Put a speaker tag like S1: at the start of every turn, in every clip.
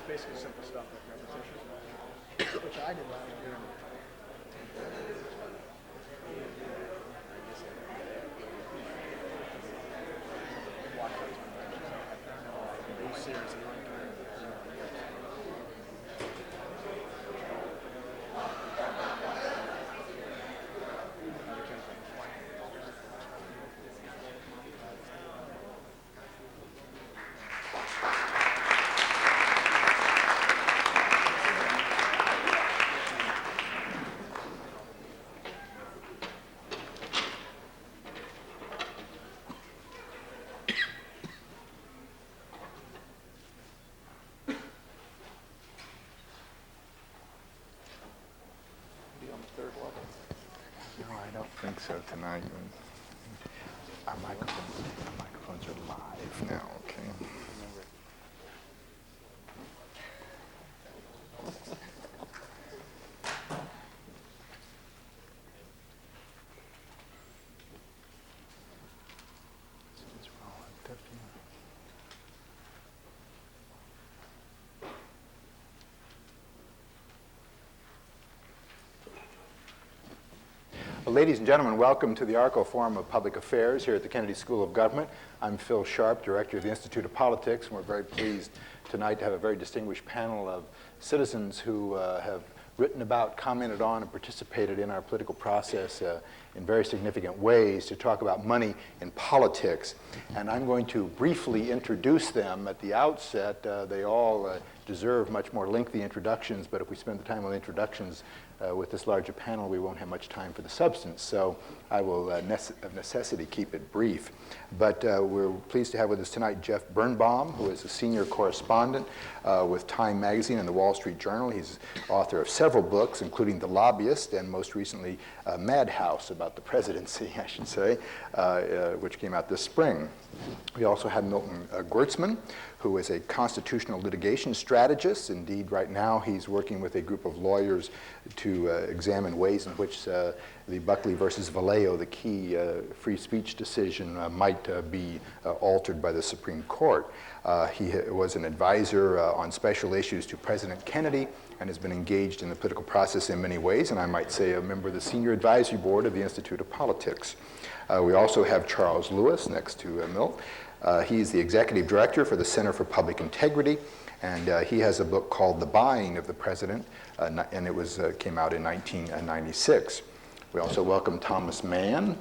S1: Basically simple stuff like repetition, which I did last year.
S2: No, I don't think so tonight. Our microphones are live now, okay? Well, ladies and gentlemen, welcome to the ARCO Forum of Public Affairs here at the Kennedy School of Government. I'm Phil Sharp, Director of the Institute of Politics, and we're very pleased tonight to have a very distinguished panel of citizens who have written about, commented on, and participated in our political process in very significant ways to talk about money in politics. And I'm going to briefly introduce them at the outset. They all deserve much more lengthy introductions, but if we spend the time on the introductions with this larger panel, we won't have much time for the substance. So I will, of necessity, keep it brief. But we're pleased to have with us tonight Jeff Birnbaum, who is a senior correspondent with Time Magazine and the Wall Street Journal. He's author of several books, including The Lobbyist and most recently Madhouse, about the presidency, I should say, which came out this spring. We also have Milton Gwurtzman, who is a constitutional litigation strategist. Indeed, right now he's working with a group of lawyers to examine ways in which the Buckley versus Vallejo, the key free speech decision, might be altered by the Supreme Court. He was an advisor on special issues to President Kennedy and has been engaged in the political process in many ways, and I might say a member of the Senior Advisory Board of the Institute of Politics. We also have Charles Lewis next to Milt. He's the executive director for the Center for Public Integrity, and he has a book called The Buying of the President, and it came out in 1996. We also welcome Thomas Mann.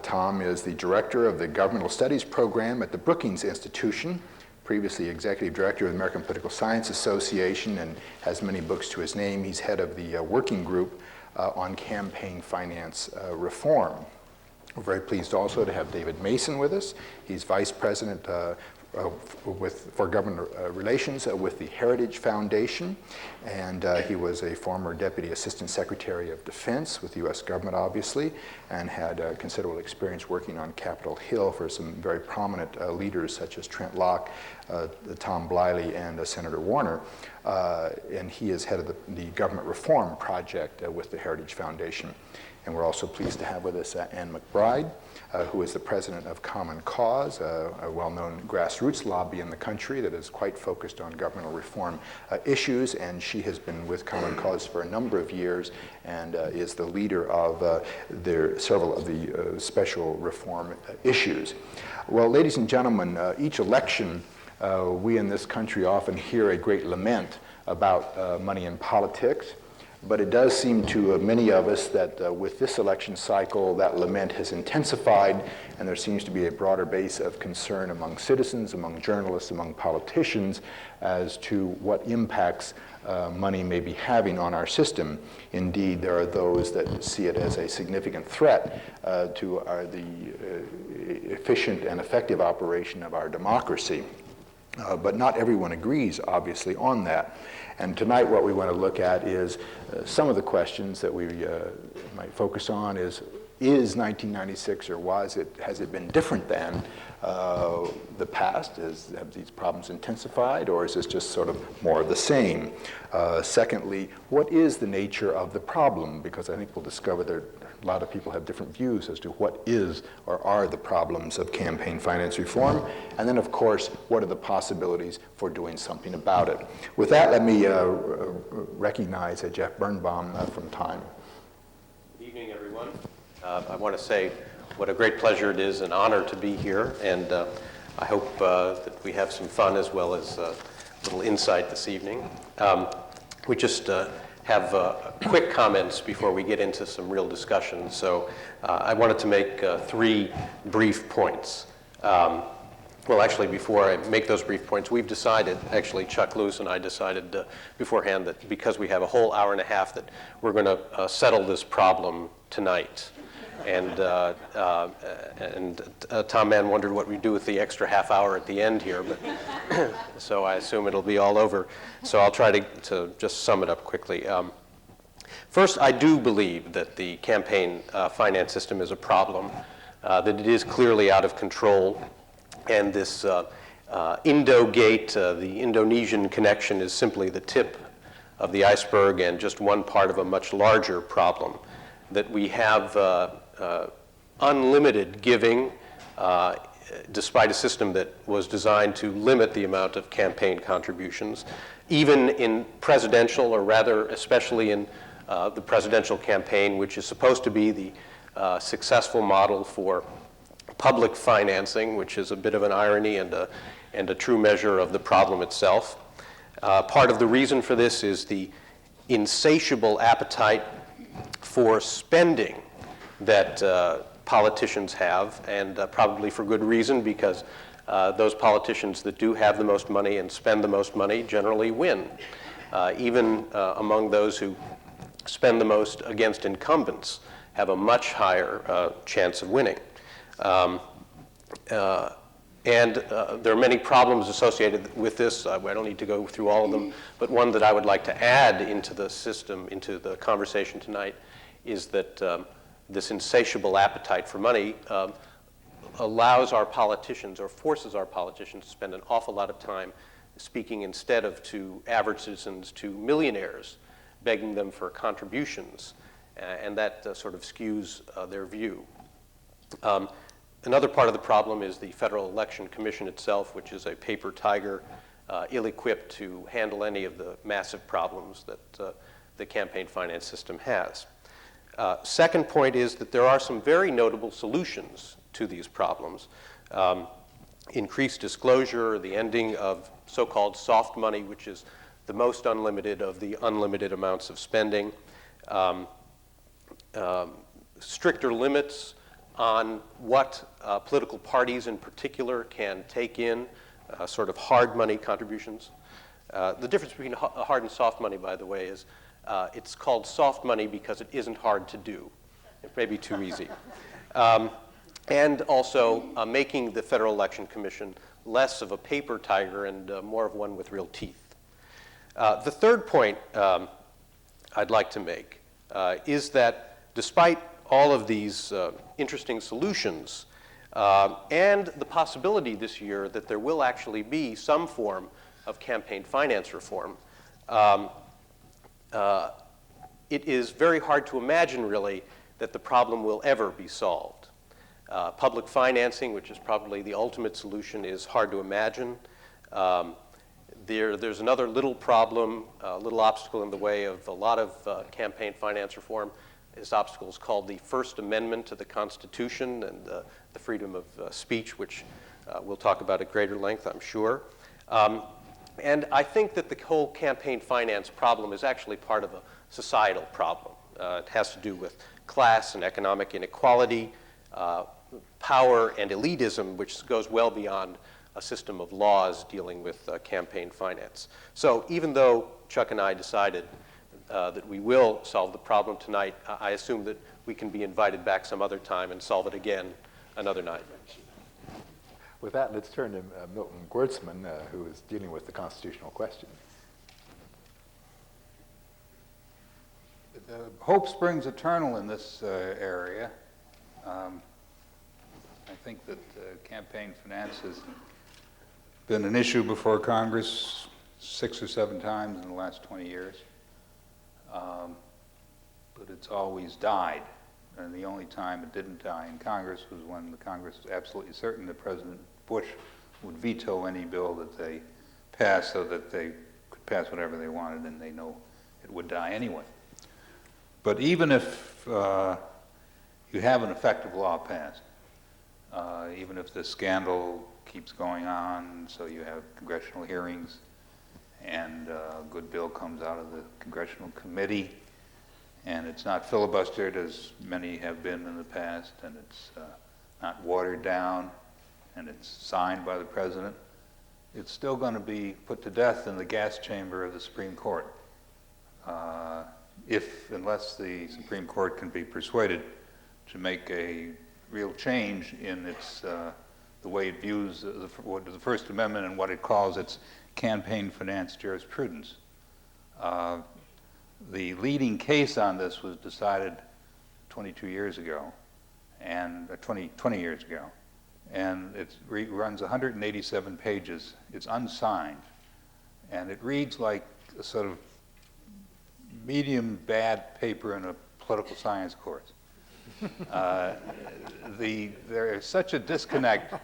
S2: Tom is the director of the Governmental Studies program at the Brookings Institution, previously executive director of the American Political Science Association, and has many books to his name. He's head of the working group on campaign finance reform. We're very pleased also to have David Mason with us. He's vice president for government relations with the Heritage Foundation, and he was a former deputy assistant secretary of defense with the U.S. government, obviously, and had considerable experience working on Capitol Hill for some very prominent leaders such as Trent Locke, Tom Bliley, and Senator Warner. And he is head of the government reform project with the Heritage Foundation. And we're also pleased to have with us Ann McBride, who is the president of Common Cause, a well-known grassroots lobby in the country that is quite focused on governmental reform issues. And she has been with Common Cause for a number of years and is the leader of several of the special reform issues. Well, ladies and gentlemen, each election, we in this country often hear a great lament about money in politics. But it does seem to many of us that with this election cycle, that lament has intensified, and there seems to be a broader base of concern among citizens, among journalists, among politicians, as to what impacts money may be having on our system. Indeed, there are those that see it as a significant threat to the efficient and effective operation of our democracy. But not everyone agrees, obviously, on that. And tonight what we want to look at is some of the questions that we might focus on is 1996, or has it been different than the past? Have these problems intensified, or is this just sort of more of the same? Secondly, what is the nature of the problem? Because I think we'll discover that a lot of people have different views as to what is or are the problems of campaign finance reform. And then, of course, what are the possibilities for doing something about it? With that, let me recognize Jeff Birnbaum from Time.
S3: Good evening, everyone. I want to say what a great pleasure it is, an honor to be here, and I hope that we have some fun as well as a little insight this evening. We just have quick comments before we get into some real discussion. So I wanted to make 3 brief points. Well, actually, before I make those brief points, we've decided, actually Chuck Lewis and I decided beforehand that because we have a whole hour and a half that we're going to settle this problem tonight. And Tom Mann wondered what we'd do with the extra half hour at the end here, but so I assume it'll be all over. So I'll try to just sum it up quickly. First, I do believe that the campaign finance system is a problem, that it is clearly out of control, and this Indogate, the Indonesian connection, is simply the tip of the iceberg and just one part of a much larger problem, that we have unlimited giving despite a system that was designed to limit the amount of campaign contributions, even in presidential, or rather especially in the presidential campaign, which is supposed to be the successful model for public financing, which is a bit of an irony and a true measure of the problem itself. Part of the reason for this is the insatiable appetite for spending that politicians have, and probably for good reason, because those politicians that do have the most money and spend the most money generally win, even among those who spend the most against incumbents have a much higher chance of winning. And there are many problems associated with this. I don't need to go through all of them, but one that I would like to add into the system, into the conversation tonight, is that this insatiable appetite for money allows our politicians, or forces our politicians, to spend an awful lot of time speaking instead of to average citizens, to millionaires, begging them for contributions, and that sort of skews their view. Another part of the problem is the Federal Election Commission itself, which is a paper tiger, ill-equipped to handle any of the massive problems that the campaign finance system has. Second point is that there are some very notable solutions to these problems. Increased disclosure, the ending of so-called soft money, which is the most unlimited of the unlimited amounts of spending, stricter limits on what political parties in particular can take in, sort of hard money contributions. The difference between hard and soft money, by the way, is it's called soft money because it isn't hard to do. It may be too easy. And also making the Federal Election Commission less of a paper tiger and more of one with real teeth. The third point I'd like to make is that despite all of these interesting solutions and the possibility this year that there will actually be some form of campaign finance reform, it is very hard to imagine, really, that the problem will ever be solved. Public financing, which is probably the ultimate solution, is hard to imagine. There's another little problem, a little obstacle in the way of a lot of campaign finance reform. This obstacle is called the First Amendment to the Constitution and the freedom of speech, which we'll talk about at greater length, I'm sure. And I think that the whole campaign finance problem is actually part of a societal problem. It has to do with class and economic inequality, power and elitism, which goes well beyond a system of laws dealing with campaign finance. So even though Chuck and I decided that we will solve the problem tonight, I assume that we can be invited back some other time and solve it again another night.
S2: With that, let's turn to Milton Gwurtzman, who is dealing with the constitutional question.
S4: Hope springs eternal in this area. I think that campaign finance has been an issue before Congress 6 or 7 times in the last 20 years. But it's always died. And the only time it didn't die in Congress was when the Congress was absolutely certain that President Bush would veto any bill that they passed so that they could pass whatever they wanted, and they know it would die anyway. But even if you have an effective law passed, even if this scandal keeps going on, so you have congressional hearings, and a good bill comes out of the congressional committee, and it's not filibustered as many have been in the past, and it's not watered down, and it's signed by the president, it's still going to be put to death in the gas chamber of the Supreme Court, unless the Supreme Court can be persuaded to make a real change in its the way it views the First Amendment and what it calls its campaign finance jurisprudence. The leading case on this was decided 22 years ago, and 20 years ago, and it runs 187 pages. It's unsigned, and it reads like a sort of medium bad paper in a political science course. There is such a disconnect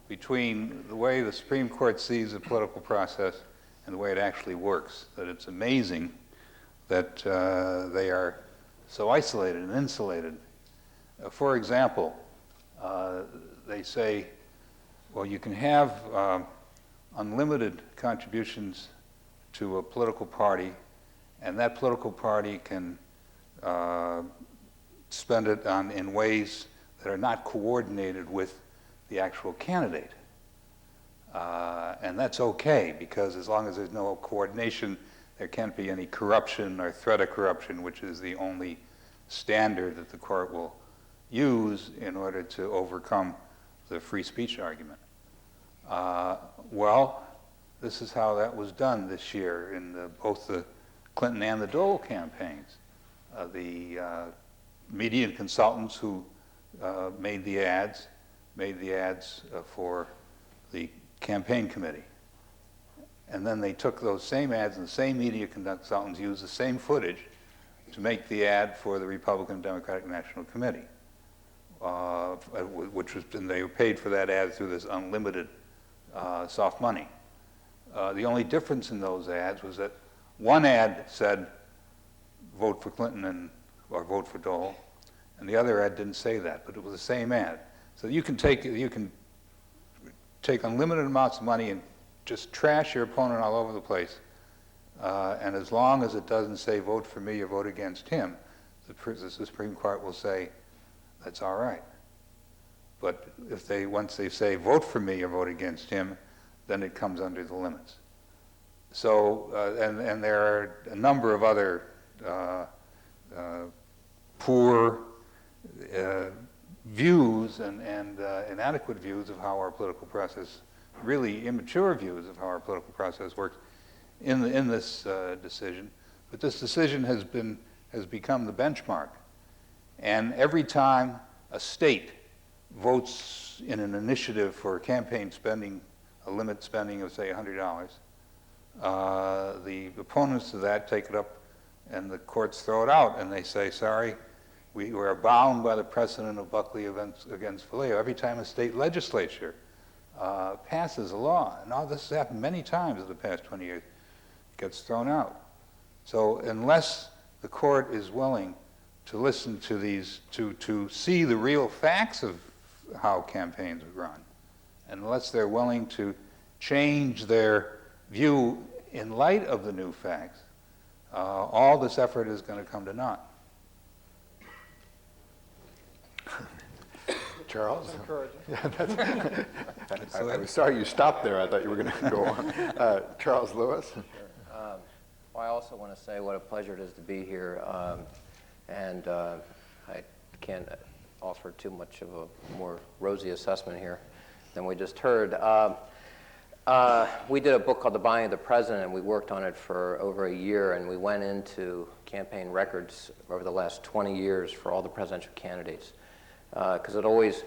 S4: between the way the Supreme Court sees the political process and the way it actually works that it's amazing that they are so isolated and insulated. For example, they say, well, you can have unlimited contributions to a political party, and that political party can spend it in ways that are not coordinated with the actual candidate. And that's okay, because as long as there's no coordination, there can't be any corruption or threat of corruption, which is the only standard that the court will use in order to overcome the free speech argument. Well, this is how that was done this year in both the Clinton and the Dole campaigns. The media and consultants who made the ads for the campaign committee. And then they took those same ads, and the same media consultants used the same footage to make the ad for the Republican and Democratic National Committee, and they were paid for that ad through this unlimited soft money. The only difference in those ads was that one ad said, vote for Clinton or vote for Dole, and the other ad didn't say that, but it was the same ad. So you can take unlimited amounts of money and just trash your opponent all over the place, and as long as it doesn't say vote for me or vote against him, the Supreme Court will say that's all right. But once they say vote for me or vote against him, then it comes under the limits. So and there are a number of other poor views and inadequate views of how our political process, really immature views of how our political process works in this decision. But this decision has become the benchmark. And every time a state votes in an initiative for campaign spending, a limit spending of, say, $100, the opponents of that take it up and the courts throw it out, and they say, sorry, We are bound by the precedent of Buckley against Vallejo. Every time a state legislature passes a law, and all this has happened many times in the past 20 years, it gets thrown out. So unless the court is willing to listen to these, to see the real facts of how campaigns are run, unless they're willing to change their view in light of the new facts, all this effort is going to come to naught.
S2: Charles?
S1: Encouraging.
S2: I was sorry you stopped there. I thought you were going to go on. Charles Lewis?
S5: Well, I also want to say what a pleasure it is to be here, and I can't offer too much of a more rosy assessment here than we just heard. We did a book called The Buying of the President, and we worked on it for over a year, and we went into campaign records over the last 20 years for all the presidential candidates, because it always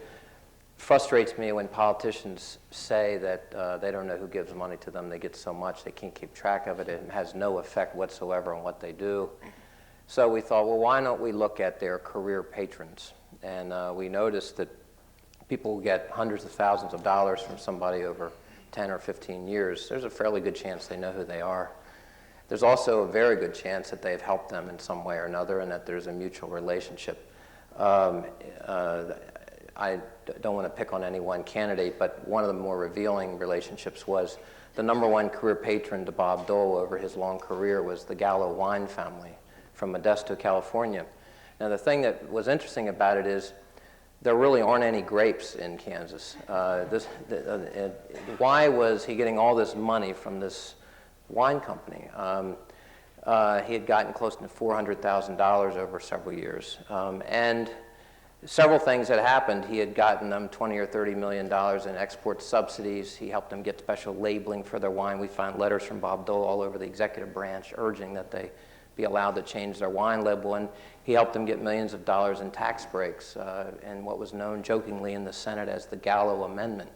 S5: frustrates me when politicians say that they don't know who gives money to them. They get so much, they can't keep track of it. It has no effect whatsoever on what they do. So we thought, well, why don't we look at their career patrons? And we noticed that people get hundreds of thousands of dollars from somebody over 10 or 15 years. There's a fairly good chance they know who they are. There's also a very good chance that they've helped them in some way or another and that there's a mutual relationship. I don't want to pick on any one candidate, but one of the more revealing relationships was the #1 career patron to Bob Dole over his long career was the Gallo wine family from Modesto, California. Now, the thing that was interesting about it is there really aren't any grapes in Kansas. Why was he getting all this money from this wine company? He had gotten close to $400,000 over several years. And several things had happened. He had gotten them $20 or $30 million in export subsidies. He helped them get special labeling for their wine. We found letters from Bob Dole all over the executive branch urging that they be allowed to change their wine label. And he helped them get millions of dollars in tax breaks and what was known jokingly in the Senate as the Gallo Amendment.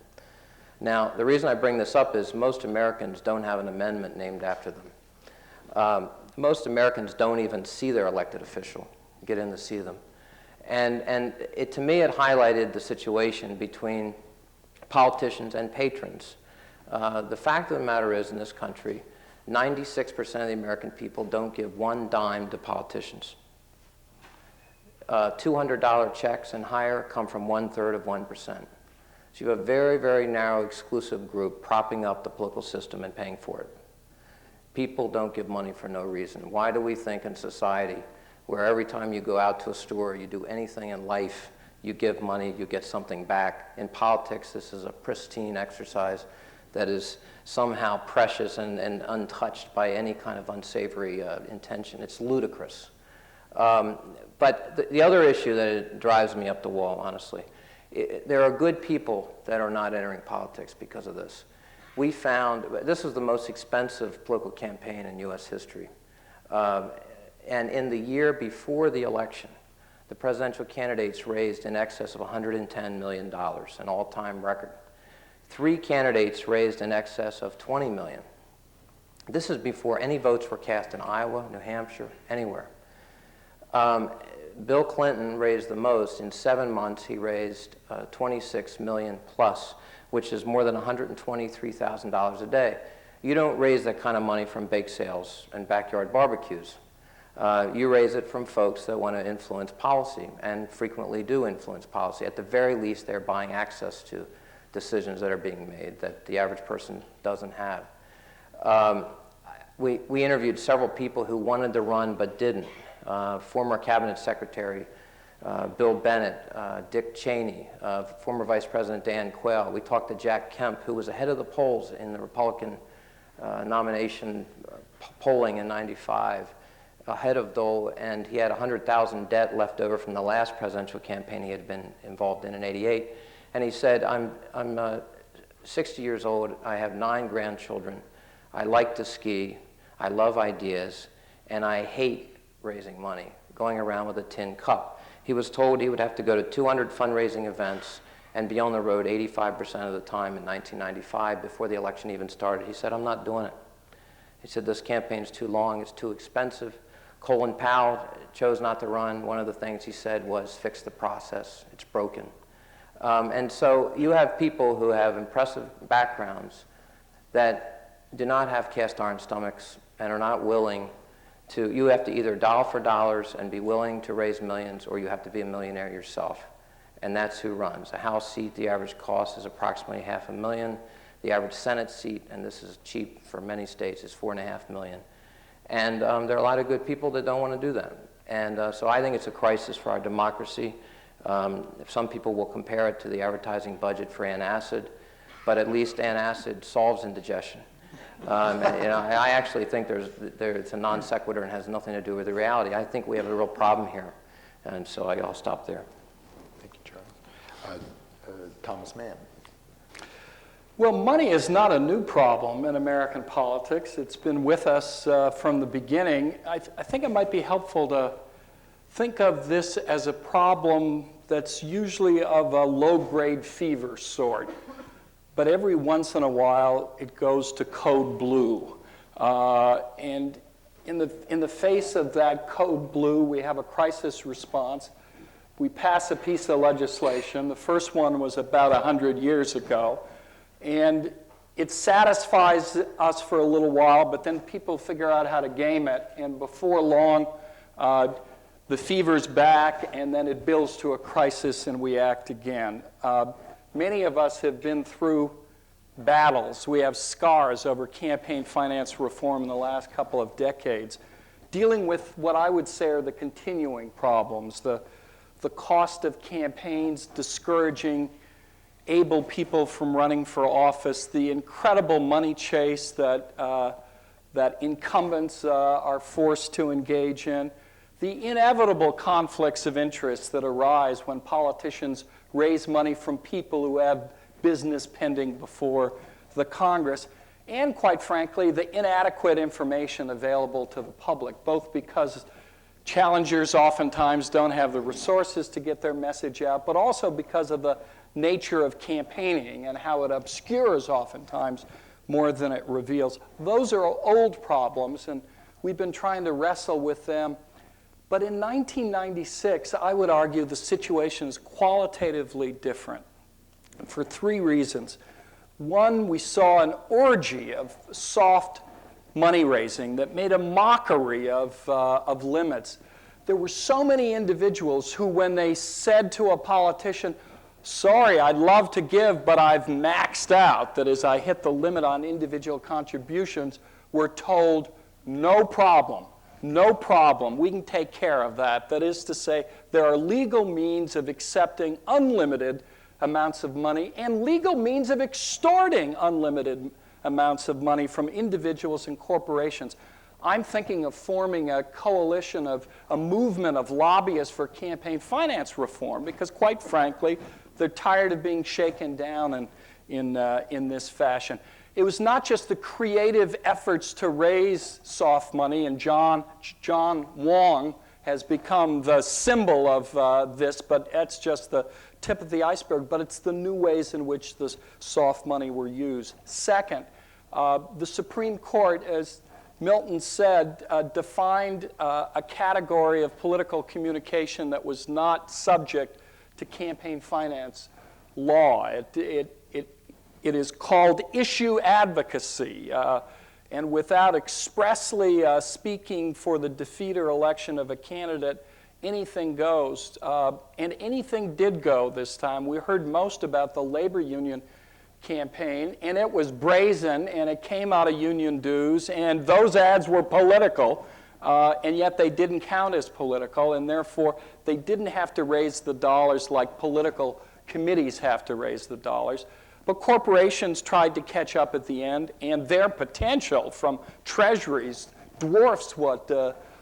S5: Now, the reason I bring this up is most Americans don't have an amendment named after them. Most Americans don't even see their elected official, get in to see them. And to me, it highlighted the situation between politicians and patrons. The fact of the matter is, in this country, 96% of the American people don't give one dime to politicians. $200 checks and higher come from 1/3 of 1%. So you have a very, very narrow, exclusive group propping up the political system and paying for it. People don't give money for no reason. Why do we think in society where every time you go out to a store, you do anything in life, you give money, you get something back? In politics, this is a pristine exercise that is somehow precious and untouched by any kind of unsavory intention. It's ludicrous. But the other issue that drives me up the wall, honestly, there are good people that are not entering politics because of this. We found, this was the most expensive political campaign in U.S. history. And in the year before the election, the presidential candidates raised in excess of $110 million, an all-time record. 3 candidates raised in excess of $20 million. This is before any votes were cast in Iowa, New Hampshire, anywhere. Bill Clinton raised the most. In 7 months, he raised $26 million plus, which is more than $123,000 a day. You don't raise that kind of money from bake sales and backyard barbecues. You raise it from folks that want to influence policy and frequently do influence policy. At the very least, they're buying access to decisions that are being made that the average person doesn't have. We interviewed several people who wanted to run but didn't. Former Cabinet Secretary Bill Bennett, Dick Cheney, former Vice President Dan Quayle. We talked to Jack Kemp, who was ahead of the polls in the Republican nomination polling in '95, ahead of Dole, and he had $100,000 debt left over from the last presidential campaign he had been involved in '88. And he said, I'm 60 years old, I have 9 grandchildren, I like to ski, I love ideas, and I hate raising money, going around with a tin cup. He was told he would have to go to 200 fundraising events and be on the road 85% of the time in 1995 before the election even started. He said, I'm not doing it. He said, this campaign's too long, it's too expensive. Colin Powell chose not to run. One of the things he said was, fix the process, it's broken. And so you have people who have impressive backgrounds that do not have cast iron stomachs and are not willing to, you have to either dollar for dollars and be willing to raise millions, or you have to be a millionaire yourself. And that's who runs. A House seat, the average cost is approximately $500,000. The average Senate seat, and this is cheap for many states, is $4.5 million. And there are a lot of good people that don't want to do that. And so I think it's a crisis for our democracy. Some people will compare it to the advertising budget for antacid, but at least antacid solves indigestion. I actually think it's a non sequitur and has nothing to do with the reality. I think we have a real problem here, and so I'll stop there.
S2: Thank you, Charles. Thomas Mann.
S6: Well, money is not a new problem in American politics. It's been with us from the beginning. I think it might be helpful to think of this as a problem that's usually of a low-grade fever sort. But every once in a while, it goes to code blue. And in the face of that code blue, we have a crisis response. We pass a piece of legislation. The first one was about 100 years ago. And it satisfies us for a little while, but then people figure out how to game it. And before long, the fever's back, and then it builds to a crisis, and we act again. Many of us have been through battles. We have scars over campaign finance reform in the last couple of decades, dealing with what I would say are the continuing problems, the cost of campaigns discouraging able people from running for office, the incredible money chase that incumbents are forced to engage in, the inevitable conflicts of interest that arise when politicians raise money from people who have business pending before the Congress, and quite frankly, the inadequate information available to the public, both because challengers oftentimes don't have the resources to get their message out, but also because of the nature of campaigning and how it obscures oftentimes more than it reveals. Those are old problems, and we've been trying to wrestle with them. But in 1996, I would argue the situation is qualitatively different for three reasons. One, we saw an orgy of soft money raising that made a mockery of limits. There were so many individuals who, when they said to a politician, sorry, I'd love to give, but I've maxed out, that is, I hit the limit on individual contributions, were told, no problem. No problem, we can take care of that. That is to say, there are legal means of accepting unlimited amounts of money and legal means of extorting unlimited amounts of money from individuals and corporations. I'm thinking of forming a coalition of a movement of lobbyists for campaign finance reform because, quite frankly, they're tired of being shaken down in this fashion. It was not just the creative efforts to raise soft money, and John Wong has become the symbol of this, but that's just the tip of the iceberg, but it's the new ways in which the soft money were used. Second, the Supreme Court, as Milton said, defined a category of political communication that was not subject to campaign finance law. It is called issue advocacy, and without expressly speaking for the defeat or election of a candidate, anything goes. And anything did go this time. We heard most about the labor union campaign, and it was brazen, and it came out of union dues, and those ads were political, and yet they didn't count as political, and therefore they didn't have to raise the dollars like political committees have to raise the dollars. But corporations tried to catch up at the end, and their potential from treasuries dwarfs what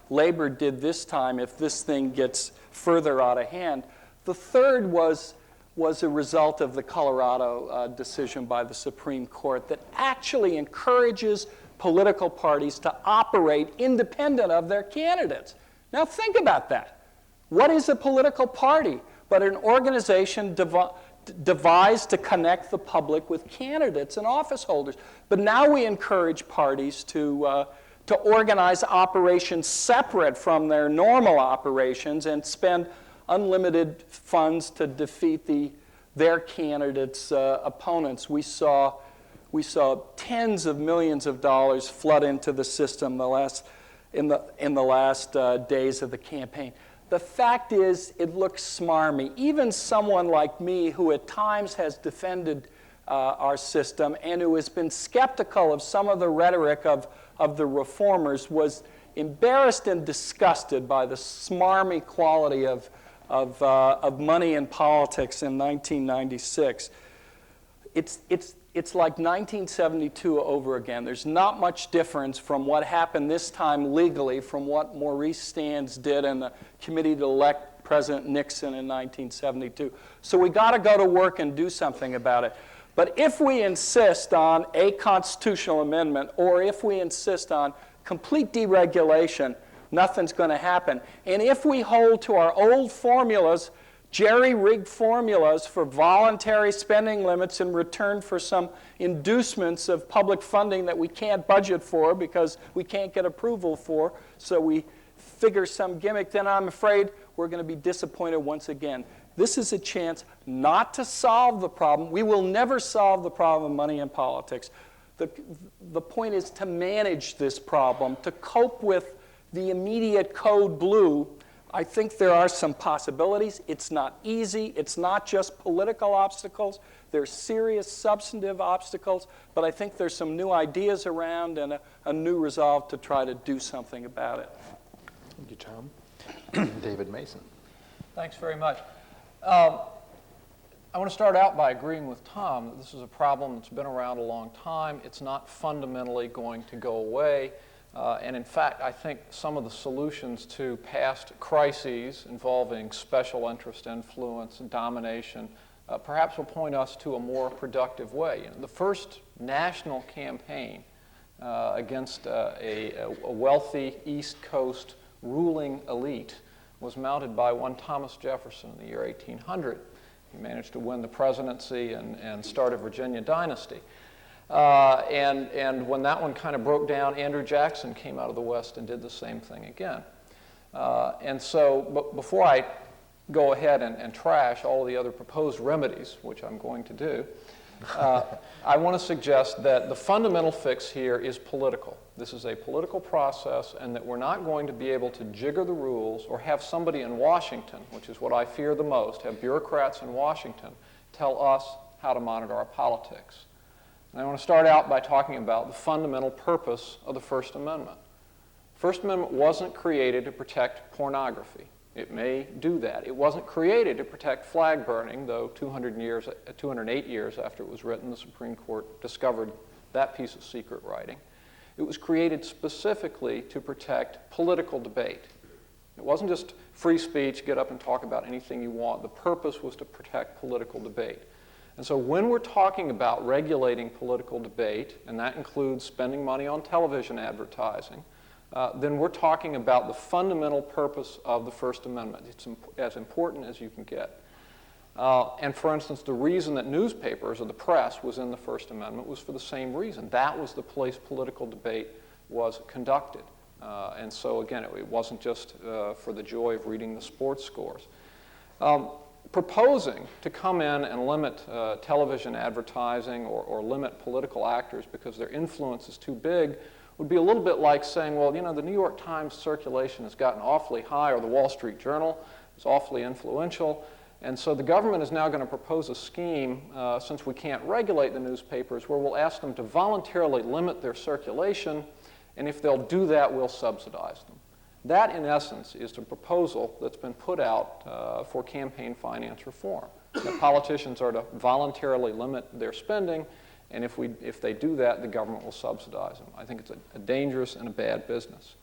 S6: labor did this time if this thing gets further out of hand. The third was a result of the Colorado decision by the Supreme Court that actually encourages political parties to operate independent of their candidates. Now think about that. What is a political party but an organization devised to connect the public with candidates and office holders? But now we encourage parties to to organize operations separate from their normal operations and spend unlimited funds to defeat their candidates' opponents. We saw tens of millions of dollars flood into the system in the last days of the campaign. The fact is, it looks smarmy. Even someone like me, who at times has defended our system and who has been skeptical of some of the rhetoric of the reformers, was embarrassed and disgusted by the smarmy quality of money in politics in 1996. It's like 1972 over again. There's not much difference from what happened this time legally from what Maurice Stans did in the committee to elect President Nixon in 1972. So we got to go to work and do something about it. But if we insist on a constitutional amendment, or if we insist on complete deregulation, nothing's going to happen. And if we hold to our old formulas, jerry-rigged formulas for voluntary spending limits in return for some inducements of public funding that we can't budget for because we can't get approval for, so we figure some gimmick, then I'm afraid we're going to be disappointed once again. This is a chance not to solve the problem. We will never solve the problem of money in politics. The point is to manage this problem, to cope with the immediate code blue. I think there are some possibilities. It's not easy. It's not just political obstacles. There's serious substantive obstacles, but I think there's some new ideas around and a new resolve to try to do something about it.
S2: Thank you, Tom. David Mason.
S7: Thanks very much. I want to start out by agreeing with Tom that this is a problem that's been around a long time. It's not fundamentally going to go away. And in fact, I think some of the solutions to past crises involving special interest influence and domination perhaps will point us to a more productive way. The first national campaign against a wealthy East Coast ruling elite was mounted by one Thomas Jefferson in the year 1800. He managed to win the presidency and start a Virginia dynasty. And when that one kind of broke down, Andrew Jackson came out of the West and did the same thing again. And so before I go ahead and trash all the other proposed remedies, which I'm going to do, I want to suggest that the fundamental fix here is political. This is a political process, and that we're not going to be able to jigger the rules or have somebody in Washington, which is what I fear the most, have bureaucrats in Washington tell us how to monitor our politics. And I want to start out by talking about the fundamental purpose of the First Amendment. The First Amendment wasn't created to protect pornography. It may do that. It wasn't created to protect flag burning, though 208 years after it was written, the Supreme Court discovered that piece of secret writing. It was created specifically to protect political debate. It wasn't just free speech, get up and talk about anything you want. The purpose was to protect political debate. And so when we're talking about regulating political debate, and that includes spending money on television advertising, then we're talking about the fundamental purpose of the First Amendment. It's as important as you can get. And for instance, the reason that newspapers or the press was in the First Amendment was for the same reason. That was the place political debate was conducted. And so again, it wasn't just for the joy of reading the sports scores. Proposing to come in and limit television advertising or limit political actors because their influence is too big would be a little bit like saying, well, you know, the New York Times circulation has gotten awfully high, or the Wall Street Journal is awfully influential, and so the government is now going to propose a scheme, since we can't regulate the newspapers, where we'll ask them to voluntarily limit their circulation, and if they'll do that, we'll subsidize them. That, in essence, is the proposal that's been put out for campaign finance reform. That politicians are to voluntarily limit their spending, and if they do that, the government will subsidize them. I think it's a dangerous and a bad business.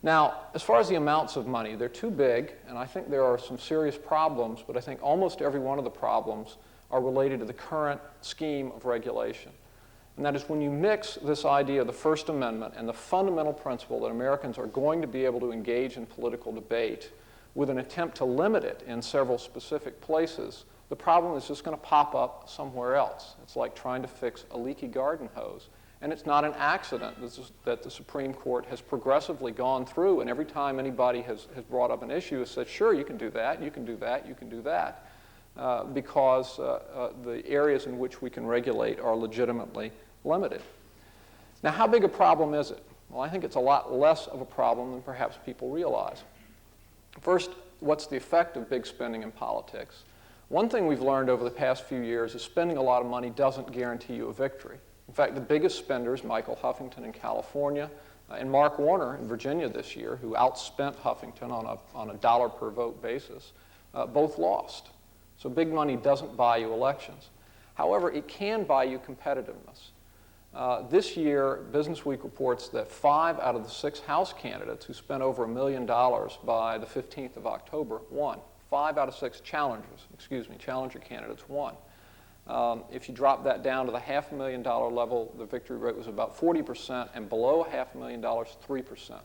S7: Now, as far as the amounts of money, they're too big, and I think there are some serious problems, but I think almost every one of the problems are related to the current scheme of regulation. And that is when you mix this idea of the First Amendment and the fundamental principle that Americans are going to be able to engage in political debate with an attempt to limit it in several specific places, the problem is just going to pop up somewhere else. It's like trying to fix a leaky garden hose. And it's not an accident that the Supreme Court has progressively gone through, and every time anybody has brought up an issue, has said, sure, you can do that, you can do that, you can do that, because the areas in which we can regulate are legitimately limited. Now, how big a problem is it? Well, I think it's a lot less of a problem than perhaps people realize. First, what's the effect of big spending in politics? One thing we've learned over the past few years is spending a lot of money doesn't guarantee you a victory. In fact, the biggest spenders, Michael Huffington in California and Mark Warner in Virginia this year, who outspent Huffington on a dollar per vote basis, both lost. So big money doesn't buy you elections. However, it can buy you competitiveness. This year, Business Week reports that 5 out of the 6 House candidates who spent over $1 million by the 15th of October won. 5 out of 6 challenger candidates won. If you drop that down to the $500,000 level, the victory rate was about 40%, and below $500,000, 3%.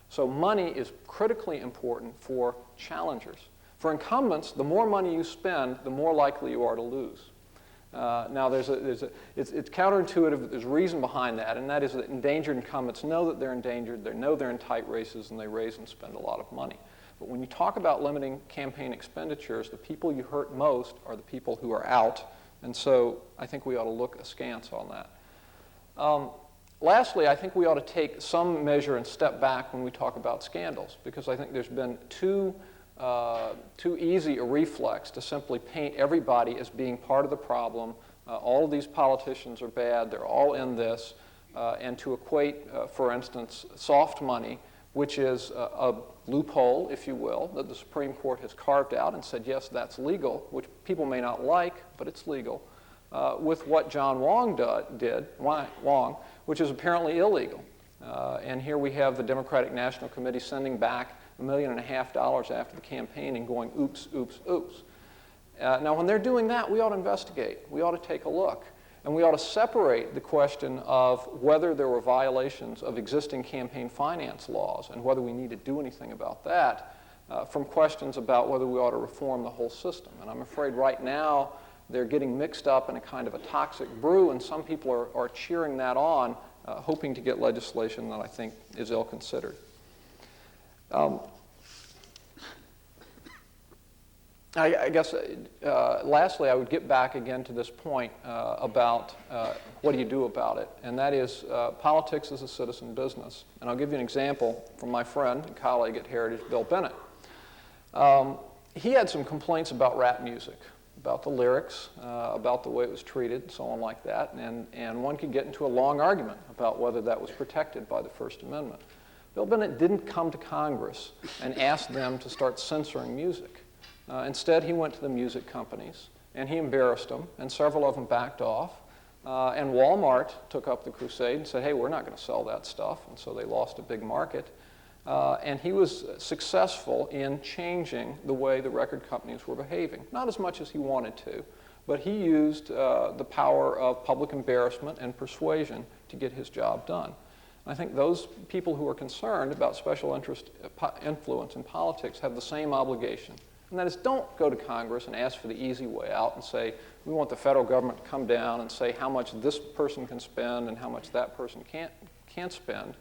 S7: So money is critically important for challengers. For incumbents, the more money you spend, the more likely you are to lose. Now, it's counterintuitive, there's reason behind that, and that is that endangered incumbents know that they're endangered, they know they're in tight races, and they raise and spend a lot of money. But when you talk about limiting campaign expenditures, the people you hurt most are the people who are out, and so I think we ought to look askance on that. Lastly, I think we ought to take some measure and step back when we talk about scandals, because I think there's been too easy a reflex to simply paint everybody as being part of the problem. All of these politicians are bad, they're all in this, and to equate, for instance, soft money, which is a loophole, if you will, that the Supreme Court has carved out and said, yes, that's legal, which people may not like, but it's legal, with what John Wong did, which is apparently illegal. And here we have the Democratic National Committee sending back $1.5 million after the campaign and going, oops, oops, oops. Now, when they're doing that, we ought to investigate. We ought to take a look. And we ought to separate the question of whether there were violations of existing campaign finance laws and whether we need to do anything about that from questions about whether we ought to reform the whole system. And I'm afraid right now they're getting mixed up in a kind of a toxic brew, and some people are cheering that on, hoping to get legislation that I think is ill-considered. I guess, lastly, I would get back again to this point about what do you do about it, and that is politics is a citizen business. And I'll give you an example from my friend and colleague at Heritage, Bill Bennett. He had some complaints about rap music, about the lyrics, about the way it was treated, so on like that, and one could get into a long argument about whether that was protected by the First Amendment. Bill Bennett didn't come to Congress and ask them to start censoring music. Instead, he went to the music companies, and he embarrassed them, and several of them backed off. And Walmart took up the crusade and said, hey, we're not going to sell that stuff, and so they lost a big market. And he was successful in changing the way the record companies were behaving. Not as much as he wanted to, but he used the power of public embarrassment and persuasion to get his job done. I think those people who are concerned about special interest influence in politics have the same obligation. And that is, don't go to Congress and ask for the easy way out and say, we want the federal government to come down and say how much this person can spend and how much that person can't spend,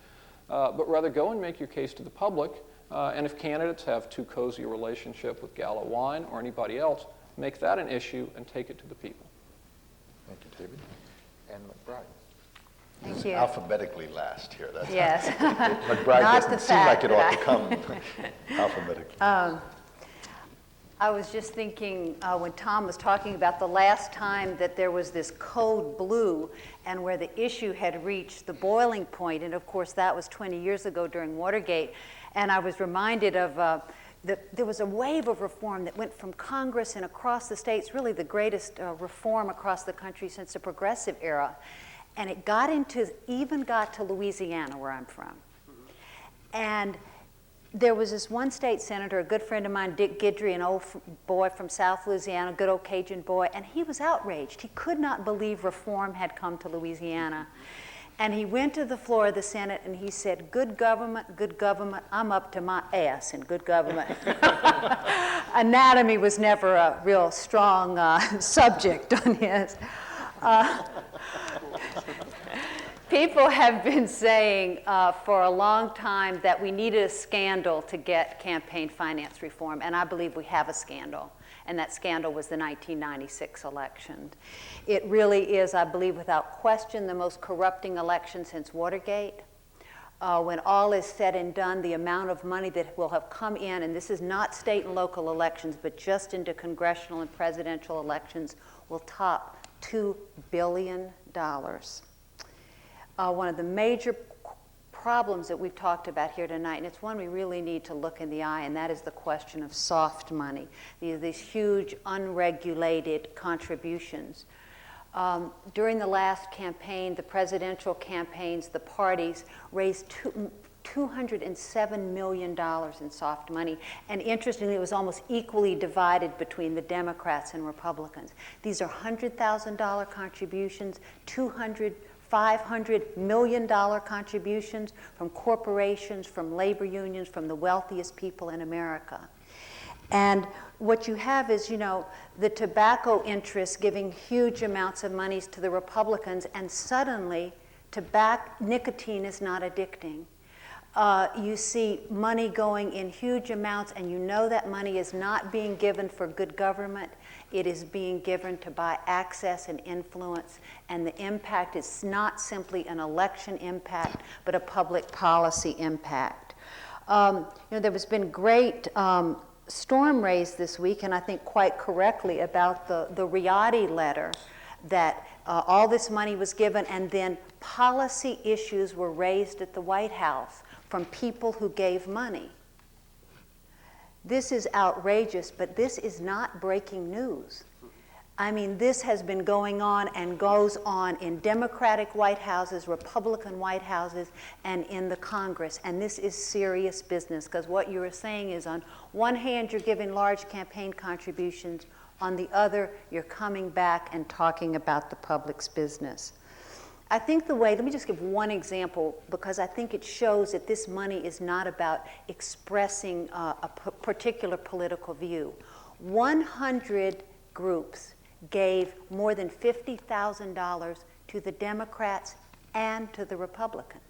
S7: but rather go and make your case to the public. And if candidates have too cozy a relationship with Gallo Wine or anybody else, make that an issue and take it to the people.
S2: Thank you, David. Ann McBride.
S8: Thank you.
S9: Alphabetically last here. That's
S8: Yes.
S9: McBride
S8: Not
S9: doesn't
S8: the
S9: seem like
S8: fact
S9: it ought
S8: that
S9: to come alphabetically.
S8: I was just thinking when Tom was talking about the last time that there was this code blue and where the issue had reached the boiling point, and of course that was 20 years ago during Watergate, and I was reminded of there was a wave of reform that went from Congress and across the states, really the greatest reform across the country since the Progressive era, and it even got to Louisiana, where I'm from. And there was this one state senator, a good friend of mine, Dick Guidry, an old boy from South Louisiana, good old Cajun boy, and he was outraged. He could not believe reform had come to Louisiana. And he went to the floor of the Senate and he said, good government, I'm up to my ass in good government. Anatomy was never a real strong subject on his. people have been saying for a long time that we needed a scandal to get campaign finance reform, and I believe we have a scandal, and that scandal was the 1996 election. It really is, I believe, without question, the most corrupting election since Watergate. When all is said and done, the amount of money that will have come in, and this is not state and local elections, but just into congressional and presidential elections, will top $2 billion. One of the major problems that we've talked about here tonight, and it's one we really need to look in the eye, and that is the question of soft money, these huge unregulated contributions. During the last campaign, the presidential campaigns, the parties raised $207 million in soft money. And interestingly, it was almost equally divided between the Democrats and Republicans. These are $100,000 contributions, $500 million contributions from corporations, from labor unions, from the wealthiest people in America. And what you have is, the tobacco interests giving huge amounts of monies to the Republicans, and suddenly nicotine is not addicting. You see money going in huge amounts, and you know that money is not being given for good government. It is being given to buy access and influence, and the impact is not simply an election impact, but a public policy impact. There has been great storm raised this week, and I think quite correctly, about the Riotti letter, that all this money was given, and then policy issues were raised at the White House from people who gave money. This is outrageous, but this is not breaking news. I mean, this has been going on and goes on in Democratic White Houses, Republican White Houses, and in the Congress. And this is serious business, because what you are saying is, on one hand, you're giving large campaign contributions. On the other, you're coming back and talking about the public's business. I think let me just give one example, because I think it shows that this money is not about expressing a particular political view. 100 groups gave more than $50,000 to the Democrats and to the Republicans.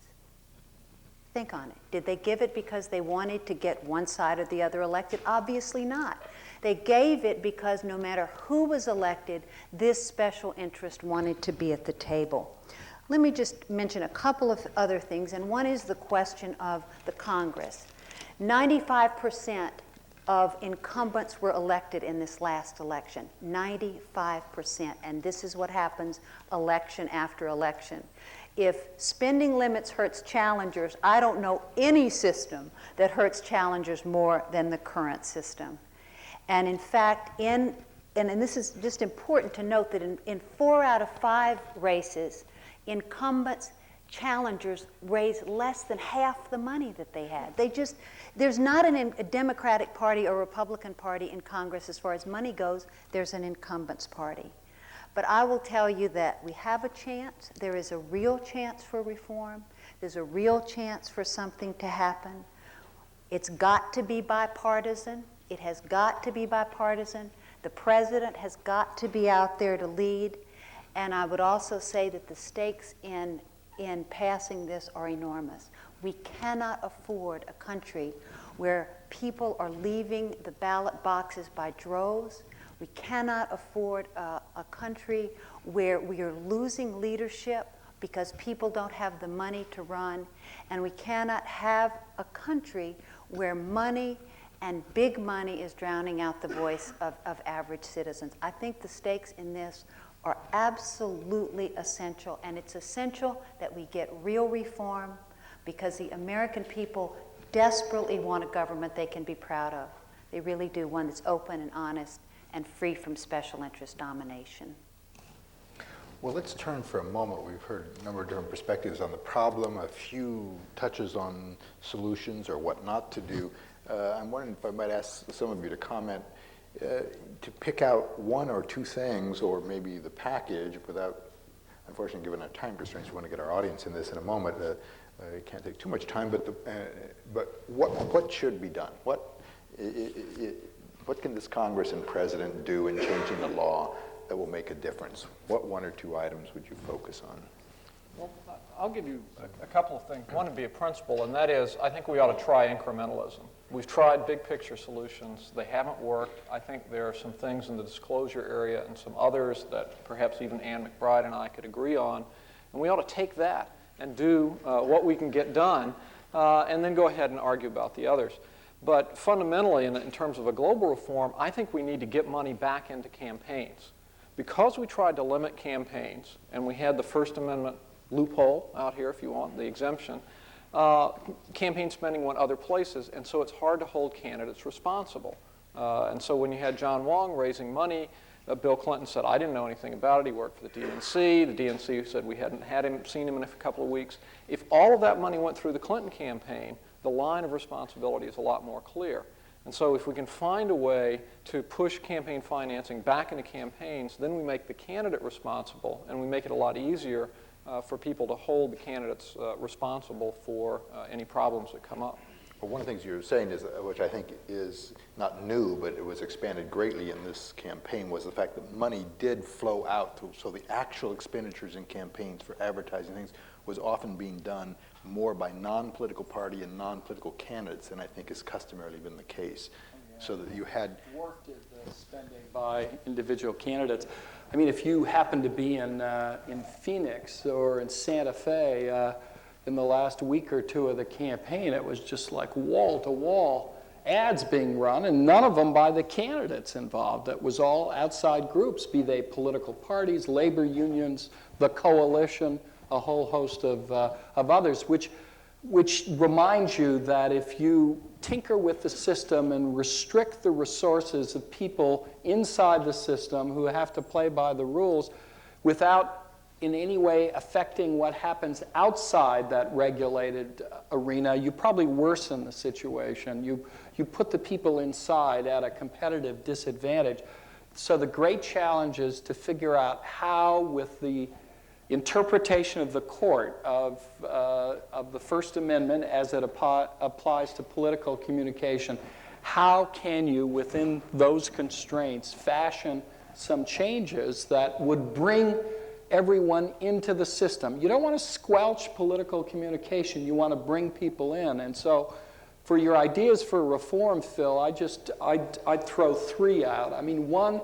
S8: Think on it. Did they give it because they wanted to get one side or the other elected? Obviously not. They gave it because no matter who was elected, this special interest wanted to be at the table. Let me just mention a couple of other things, and one is the question of the Congress. 95% of incumbents were elected in this last election, 95%, and this is what happens election after election. If spending limits hurts challengers, I don't know any system that hurts challengers more than the current system. And in fact, and this is just important to note, that in 4 out of 5 races, incumbents, challengers raise less than half the money that they had. There's not a Democratic Party or Republican Party in Congress as far as money goes. There's an incumbents party. But I will tell you that we have a chance. There is a real chance for reform. There's a real chance for something to happen. It's got to be bipartisan. It has got to be bipartisan. The president has got to be out there to lead. And I would also say that the stakes in passing this are enormous. We cannot afford a country where people are leaving the ballot boxes by droves. We cannot afford a country where we are losing leadership because people don't have the money to run. And we cannot have a country where money and big money is drowning out the voice of average citizens. I think the stakes in this are absolutely essential, and it's essential that we get real reform, because the American people desperately want a government they can be proud of. They really do, one that's open and honest and free from special interest domination.
S2: Well, let's turn for a moment. We've heard a number of different perspectives on the problem, a few touches on solutions or what not to do. I'm wondering if I might ask some of you to comment, to pick out one or two things, or maybe the package, without, unfortunately, given our time constraints. We want to get our audience in this in a moment. It can't take too much time, but what should be done? What can this Congress and President do in changing the law that will make a difference? What one or two items would you focus on?
S7: Well, I'll give you a couple of things. One would be a principle, and that is I think we ought to try incrementalism. We've tried big picture solutions. They haven't worked. I think there are some things in the disclosure area and some others that perhaps even Ann McBride and I could agree on. And we ought to take that and do what we can get done and then go ahead and argue about the others. But fundamentally, in terms of a global reform, I think we need to get money back into campaigns. Because we tried to limit campaigns, and we had the First Amendment loophole out here, if you want, the exemption, campaign spending went other places, and so it's hard to hold candidates responsible. And so when you had John Wong raising money, Bill Clinton said, I didn't know anything about it. He worked for the DNC. The DNC said we hadn't seen him in a couple of weeks. If all of that money went through the Clinton campaign, the line of responsibility is a lot more clear. And so if we can find a way to push campaign financing back into campaigns, then we make the candidate responsible, and we make it a lot easier for people to hold the candidates responsible for any problems that come up.
S2: Well, one of the things you're saying is, which I think is not new, but it was expanded greatly in this campaign, was the fact that money did flow out. So the actual expenditures in campaigns for advertising things was often being done more by non-political party and non-political candidates than I think has customarily been the case. So that you had...
S6: Dwarfed the spending by individual candidates. I mean, if you happen to be in Phoenix or in Santa Fe in the last week or two of the campaign, it was just like wall-to-wall ads being run, and none of them by the candidates involved. It was all outside groups, be they political parties, labor unions, the coalition, a whole host of others, which reminds you that if you tinker with the system and restrict the resources of people inside the system who have to play by the rules without in any way affecting what happens outside that regulated arena, you probably worsen the situation. You put the people inside at a competitive disadvantage. So the great challenge is to figure out how, with the interpretation of the court of the First Amendment as it applies to political communication, how can you, within those constraints, fashion some changes that would bring everyone into the system? You don't want to squelch political communication. You want to bring people in. And so for your ideas for reform, Phil, I'd throw three out. I mean, one,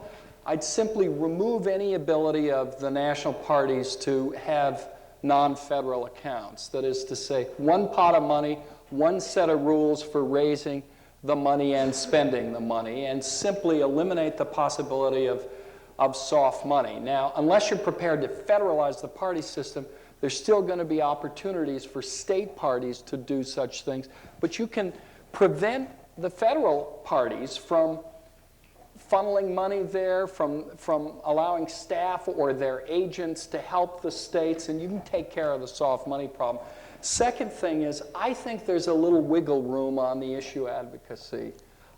S6: I'd simply remove any ability of the national parties to have non-federal accounts. That is to say, one pot of money, one set of rules for raising the money and spending the money, and simply eliminate the possibility of soft money. Now, unless you're prepared to federalize the party system, there's still going to be opportunities for state parties to do such things, but you can prevent the federal parties from funneling money there, from allowing staff or their agents to help the states, and you can take care of the soft money problem. Second thing is, I think there's a little wiggle room on the issue advocacy.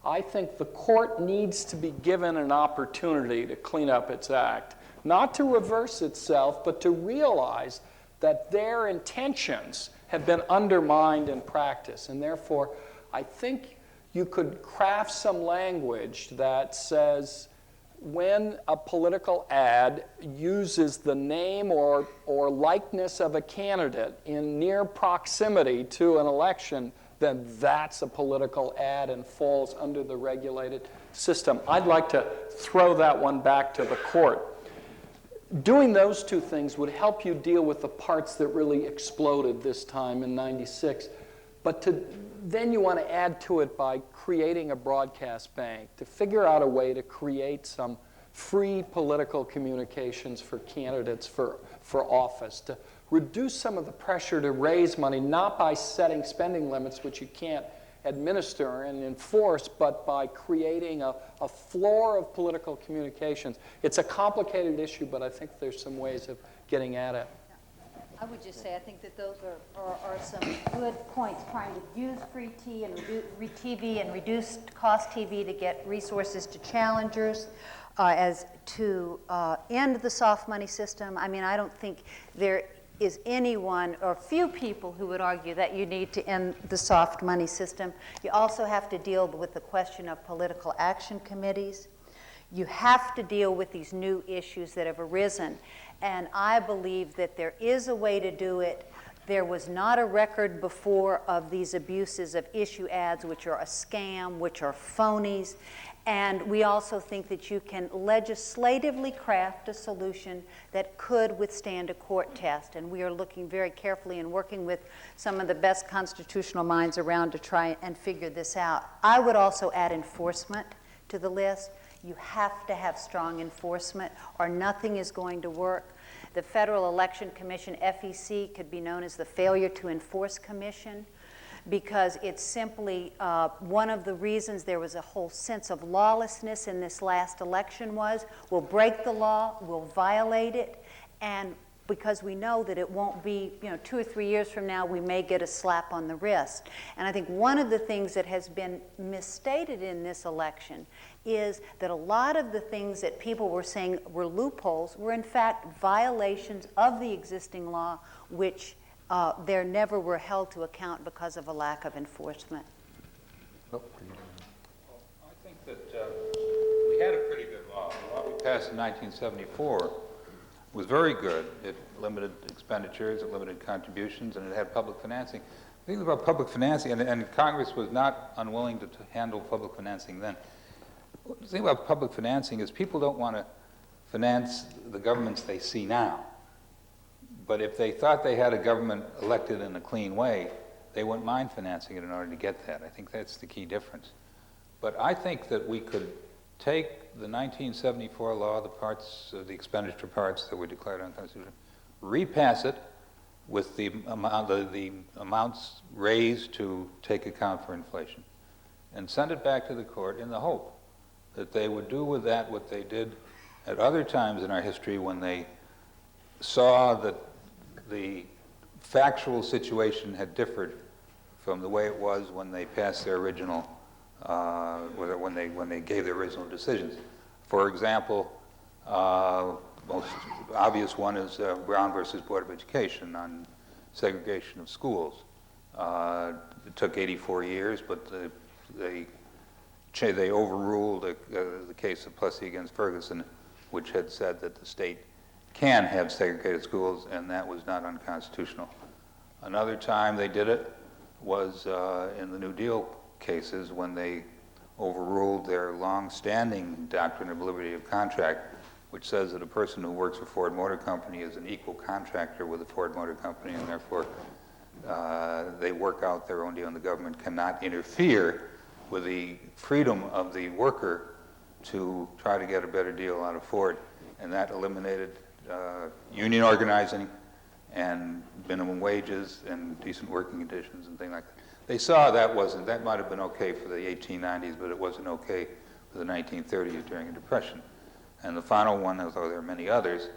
S6: I think the court needs to be given an opportunity to clean up its act, not to reverse itself, but to realize that their intentions have been undermined in practice. And therefore, I think you could craft some language that says when a political ad uses the name or likeness of a candidate in near proximity to an election, then that's a political ad and falls under the regulated system. I'd like to throw that one back to the court. Doing those two things would help you deal with the parts that really exploded this time in '96. But then you want to add to it by creating a broadcast bank, to figure out a way to create some free political communications for candidates for office, to reduce some of the pressure to raise money, not by setting spending limits, which you can't administer and enforce, but by creating a floor of political communications. It's a complicated issue, but I think there's some ways of getting at it.
S8: I would just say I think that those are some good points, trying to use free TV and reduced cost TV to get resources to challengers, as to end the soft money system. I mean, I don't think there is anyone or few people who would argue that you need to end the soft money system. You also have to deal with the question of political action committees. You have to deal with these new issues that have arisen. And I believe that there is a way to do it. There was not a record before of these abuses of issue ads, which are a scam, which are phonies. And we also think that you can legislatively craft a solution that could withstand a court test. And we are looking very carefully and working with some of the best constitutional minds around to try and figure this out. I would also add enforcement to the list. You have to have strong enforcement or nothing is going to work. The Federal Election Commission, FEC, could be known as the Failure to Enforce Commission, because it's simply one of the reasons there was a whole sense of lawlessness in this last election was we'll break the law, we'll violate it, and because we know that it won't be, 2 or 3 years from now, we may get a slap on the wrist. And I think one of the things that has been misstated in this election is that a lot of the things that people were saying were loopholes were in fact violations of the existing law, which there never were held to account because of a lack of enforcement.
S4: I think that we had a pretty good law. The law we passed in 1974 was very good. It limited expenditures, it limited contributions, and it had public financing. The thing about public financing, and Congress was not unwilling to handle public financing then. The thing about public financing is people don't want to finance the governments they see now. But if they thought they had a government elected in a clean way, they wouldn't mind financing it in order to get that. I think that's the key difference. But I think that we could take the 1974 law, the parts, the expenditure parts that were declared unconstitutional, repass it with the amounts raised to take account for inflation, and send it back to the court in the hope that they would do with that what they did at other times in our history when they saw that the factual situation had differed from the way it was when they passed their original, when they gave their original decisions. For example, most obvious one is Brown versus Board of Education on segregation of schools. It took 84 years, but they overruled the case of Plessy against Ferguson, which had said that the state can have segregated schools, and that was not unconstitutional. Another time they did it was in the New Deal cases when they overruled their long-standing doctrine of liberty of contract, which says that a person who works for Ford Motor Company is an equal contractor with the Ford Motor Company, and therefore they work out their own deal, and the government cannot interfere with the freedom of the worker to try to get a better deal out of Ford. And that eliminated union organizing and minimum wages and decent working conditions and things like that. They saw that might have been okay for the 1890s, but it wasn't okay for the 1930s during the Depression. And the final one, although there are many others,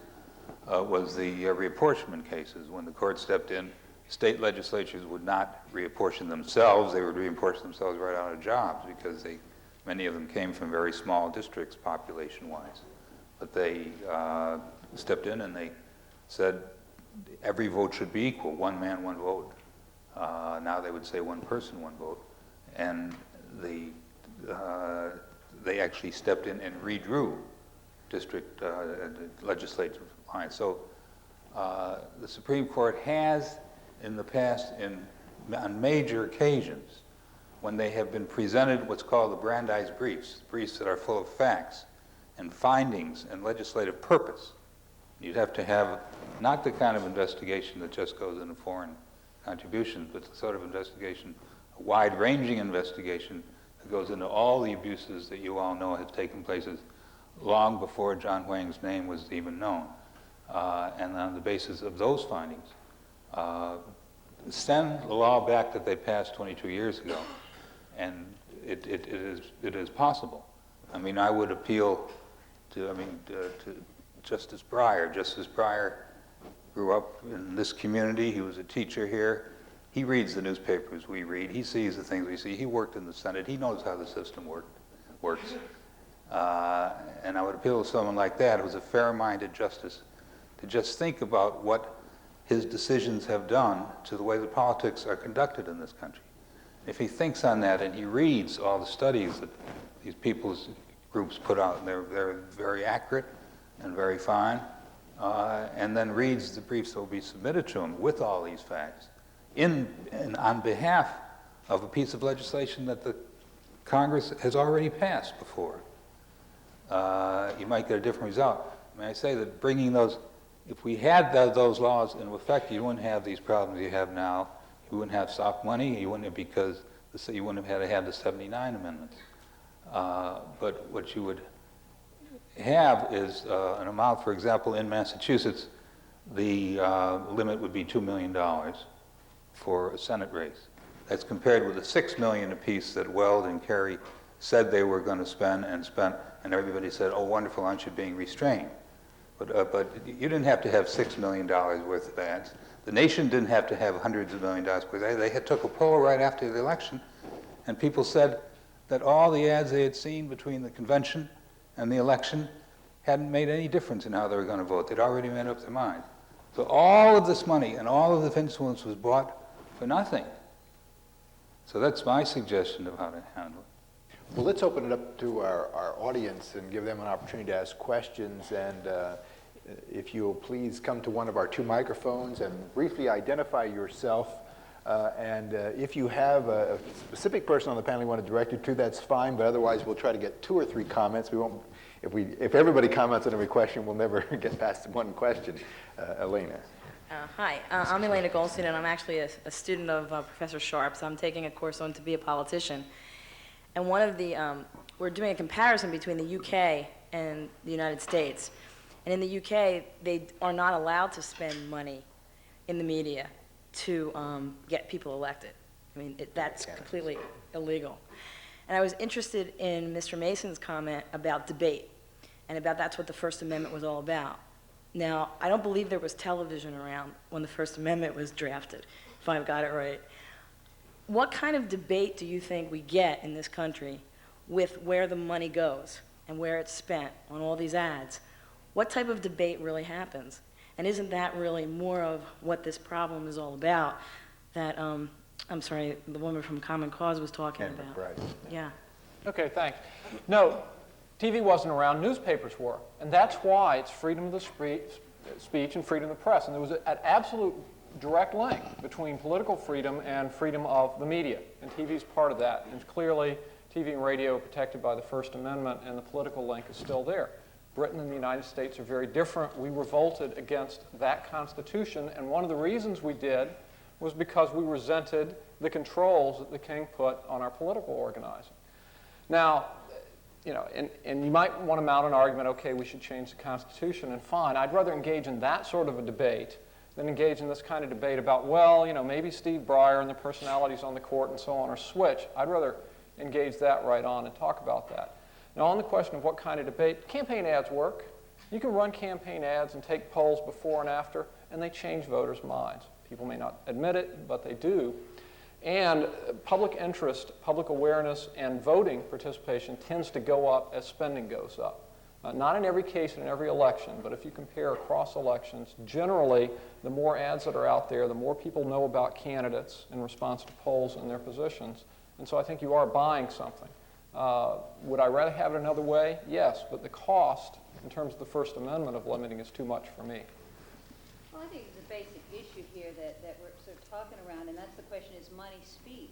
S4: was the reapportionment cases. When the court stepped in, state legislatures would not reapportion themselves. They would reapportion themselves right out of jobs because many of them came from very small districts population-wise. But they stepped in and they said every vote should be equal, one man, one vote. Now they would say one person, one vote. And they actually stepped in and redrew district legislative lines. So the Supreme Court has in the past, on major occasions, when they have been presented what's called the Brandeis briefs, briefs that are full of facts and findings and legislative purpose. You'd have to have not the kind of investigation that just goes into foreign contributions, but the sort of investigation, a wide-ranging investigation that goes into all the abuses that you all know have taken place long before John Huang's name was even known. And on the basis of those findings, send the law back that they passed 22 years ago, and it is possible. I mean, I would appeal to Justice Breyer. Justice Breyer grew up in this community. He was a teacher here. He reads the newspapers we read. He sees the things we see. He worked in the Senate. He knows how the system works. And I would appeal to someone like that who's a fair-minded justice to just think about what his decisions have done to the way the politics are conducted in this country. If he thinks on that and he reads all the studies that these people's groups put out. And they're very accurate and very fine, and then reads the briefs that will be submitted to him with all these facts on behalf of a piece of legislation that the Congress has already passed before. You might get a different result. May I say that bringing those, if we had those laws in effect, you wouldn't have these problems you have now. You wouldn't have soft money. You wouldn't have, because you wouldn't have had to have the 79 amendments. But what you would have is an amount, for example, in Massachusetts, the limit would be $2 million for a Senate race. That's compared with the $6 million apiece that Weld and Kerry said they were going to spend, and everybody said, "Oh, wonderful, aren't you being restrained?" But you didn't have to have $6 million worth of ads. The nation didn't have to have hundreds of million dollars worth. They had took a poll right after the election, and people said that all the ads they had seen between the convention and the election hadn't made any difference in how they were going to vote. They'd already made up their mind. So all of this money and all of the influence was bought for nothing. So that's my suggestion of how to handle it.
S2: Well, let's open it up to our audience and give them an opportunity to ask questions. And if you'll please come to one of our two microphones and briefly identify yourself. And if you have a specific person on the panel you want to direct you to, that's fine. But otherwise, we'll try to get 2 or 3 comments. We won't. If everybody comments on every question, we'll never get past one question. Elena.
S10: Hi, I'm Elena Goldstein, and I'm actually a student of Professor Sharp's. I'm taking a course on to be a politician. And one of the, we're doing a comparison between the UK and the United States. And in the UK, they are not allowed to spend money in the media to get people elected. I mean, that's completely illegal. And I was interested in Mr. Mason's comment about debate, and about that's what the First Amendment was all about. Now, I don't believe there was television around when the First Amendment was drafted, if I've got it right. What kind of debate do you think we get in this country with where the money goes and where it's spent on all these ads? What type of debate really happens? And isn't that really more of what this problem is all about that, I'm sorry, the woman from Common Cause was talking about?
S2: Right.
S10: Yeah.
S7: Okay, thanks. No, TV wasn't around, newspapers were. And that's why it's freedom of the speech and freedom of the press. And there was an absolute direct link between political freedom and freedom of the media. And TV is part of that. And clearly, TV and radio are protected by the First Amendment, and the political link is still there. Britain and the United States are very different. We revolted against that Constitution, and one of the reasons we did was because we resented the controls that the king put on our political organizing. Now, you know, and you might want to mount an argument, okay, we should change the Constitution, and fine. I'd rather engage in that sort of a debate than engage in this kind of debate about, well, you know, maybe Steve Breyer and the personalities on the court and so on are switch. I'd rather engage that right on and talk about that. Now, on the question of what kind of debate, campaign ads work. You can run campaign ads and take polls before and after, and they change voters' minds. People may not admit it, but they do. And public interest, public awareness, and voting participation tends to go up as spending goes up. Not in every case and in every election, but if you compare across elections, generally, the more ads that are out there, the more people know about candidates in response to polls and their positions. And so I think you are buying something. Would I rather have it another way? Yes, but the cost, in terms of the First Amendment of limiting, is too much for me.
S8: Well, I think it's a basic issue here that we're sort of talking around, and that's the question, is money speech?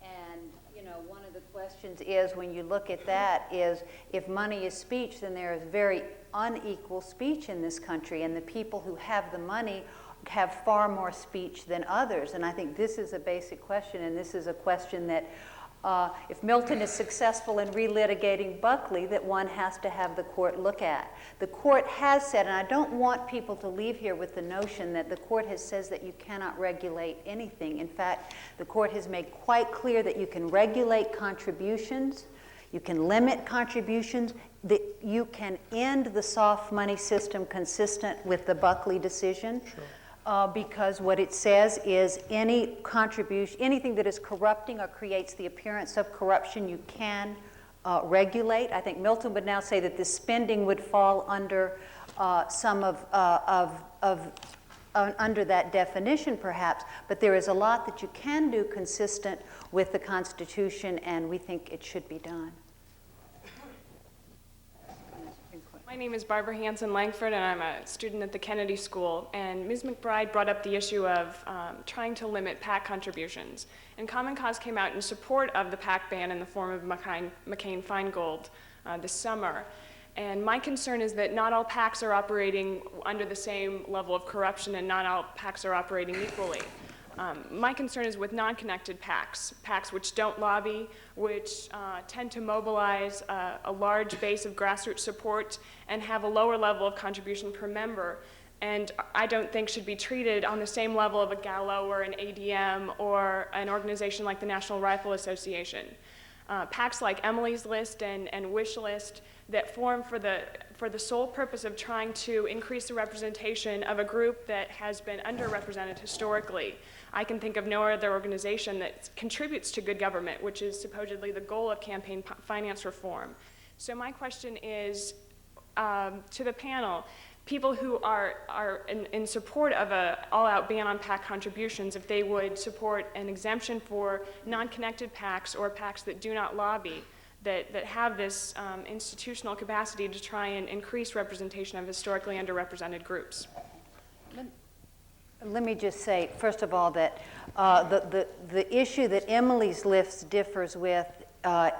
S8: And, you know, one of the questions is, when you look at that, is if money is speech, then there is very unequal speech in this country, and the people who have the money have far more speech than others. And I think this is a basic question, and this is a question that if Milton is successful in relitigating Buckley, that one has to have the court look at. The court has said, and I don't want people to leave here with the notion that the court has said that you cannot regulate anything. In fact, the court has made quite clear that you can regulate contributions, you can limit contributions, that you can end the soft money system consistent with the Buckley decision. Sure. Because what it says is any contribution, anything that is corrupting or creates the appearance of corruption, you can regulate. I think Milton would now say that the spending would fall under some under that definition, perhaps. But there is a lot that you can do consistent with the Constitution, and we think it should be done.
S11: My name is Barbara Hanson Langford, and I'm a student at the Kennedy School. And Ms. McBride brought up the issue of trying to limit PAC contributions. And Common Cause came out in support of the PAC ban in the form of McCain-Feingold this summer. And my concern is that not all PACs are operating under the same level of corruption, and not all PACs are operating equally. My concern is with non-connected PACs, PACs which don't lobby, which tend to mobilize a large base of grassroots support and have a lower level of contribution per member, and I don't think should be treated on the same level of a Gallo or an ADM or an organization like the National Rifle Association. PACs like Emily's List and Wish List that form for the sole purpose of trying to increase the representation of a group that has been underrepresented historically. I can think of no other organization that contributes to good government, which is supposedly the goal of campaign finance reform. So my question is to the panel, people who are in support of an all-out ban on PAC contributions, if they would support an exemption for non-connected PACs or PACs that do not lobby, that have this institutional capacity to try and increase representation of historically underrepresented groups.
S8: Let me just say, first of all, that the issue that Emily's List differs with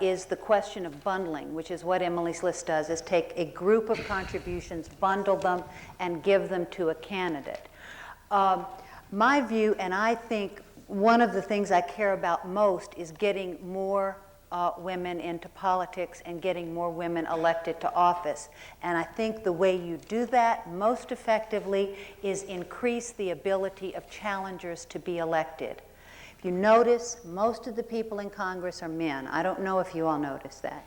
S8: is the question of bundling, which is what Emily's List does, is take a group of contributions, bundle them, and give them to a candidate. My view, and I think one of the things I care about most, is getting more women into politics and getting more women elected to office. And I think the way you do that most effectively is increase the ability of challengers to be elected. If you notice, most of the people in Congress are men. I don't know if you all notice that.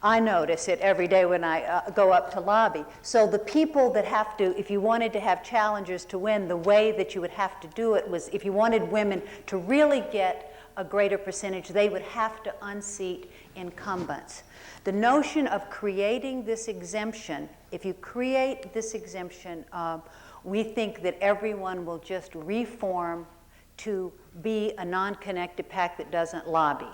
S8: I notice it every day when I go up to lobby. So the people that have to, if you wanted to have challengers to win, the way that you would have to do it was, if you wanted women to really get a greater percentage, they would have to unseat incumbents. The notion of creating this exemption, if you create this exemption, we think that everyone will just reform to be a non-connected PAC that doesn't lobby.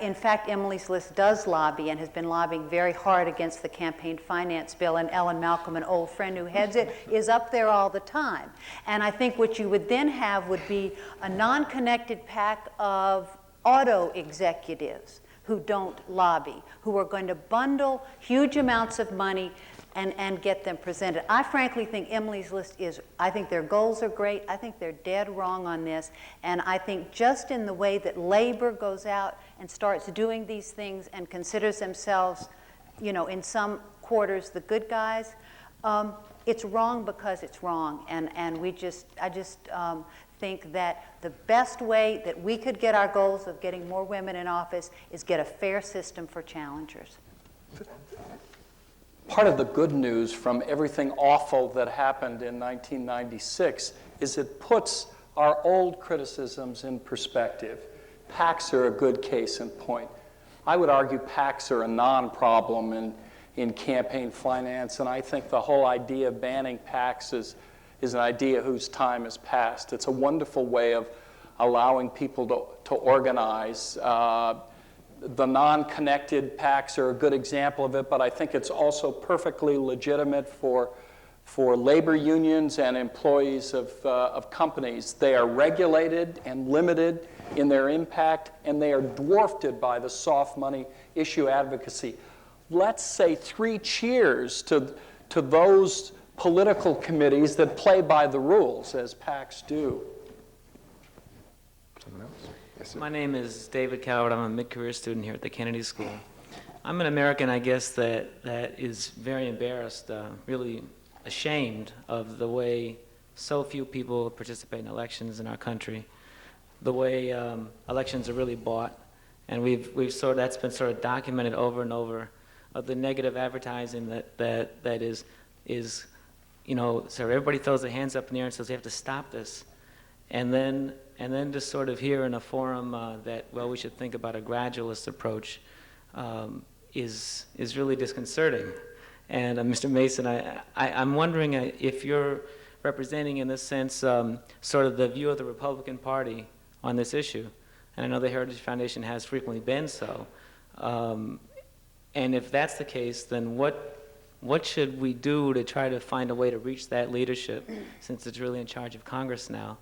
S8: In fact, Emily's List does lobby and has been lobbying very hard against the campaign finance bill, and Ellen Malcolm, an old friend who heads it, is up there all the time. And I think what you would then have would be a non-connected PAC of auto executives who don't lobby, who are going to bundle huge amounts of money and get them presented. I frankly think Emily's List is, I think their goals are great. I think they're dead wrong on this. And I think just in the way that labor goes out and starts doing these things and considers themselves, you know, in some quarters the good guys, it's wrong because it's wrong. And I just think that the best way that we could get our goals of getting more women in office is get a fair system for challengers.
S6: Part of the good news from everything awful that happened in 1996 is it puts our old criticisms in perspective. PACs are a good case in point. I would argue PACs are a non-problem in campaign finance, and I think the whole idea of banning PACs is an idea whose time has passed. It's a wonderful way of allowing people to organize. The non-connected PACs are a good example of it, but I think it's also perfectly legitimate for labor unions and employees of companies. They are regulated and limited in their impact, and they are dwarfed by the soft money issue advocacy. Let's say 3 cheers to those political committees that play by the rules, as PACs do.
S2: Someone else? Yes, sir.
S12: My name is David Coward. I'm a mid-career student here at the Kennedy School. I'm an American, I guess, that is very embarrassed, really ashamed of the way so few people participate in elections in our country, the way elections are really bought, and that's been sort of documented over and over, of the negative advertising that is, you know, so everybody throws their hands up in the air and says, we have to stop this. And then to sort of hear in a forum that, well, we should think about a gradualist approach is really disconcerting. And Mr. Mason, I'm wondering if you're representing, in this sense, sort of the view of the Republican Party on this issue. And I know the Heritage Foundation has frequently been so. And if that's the case, then what what should we do to try to find a way to reach that leadership, since it's really in charge of Congress now,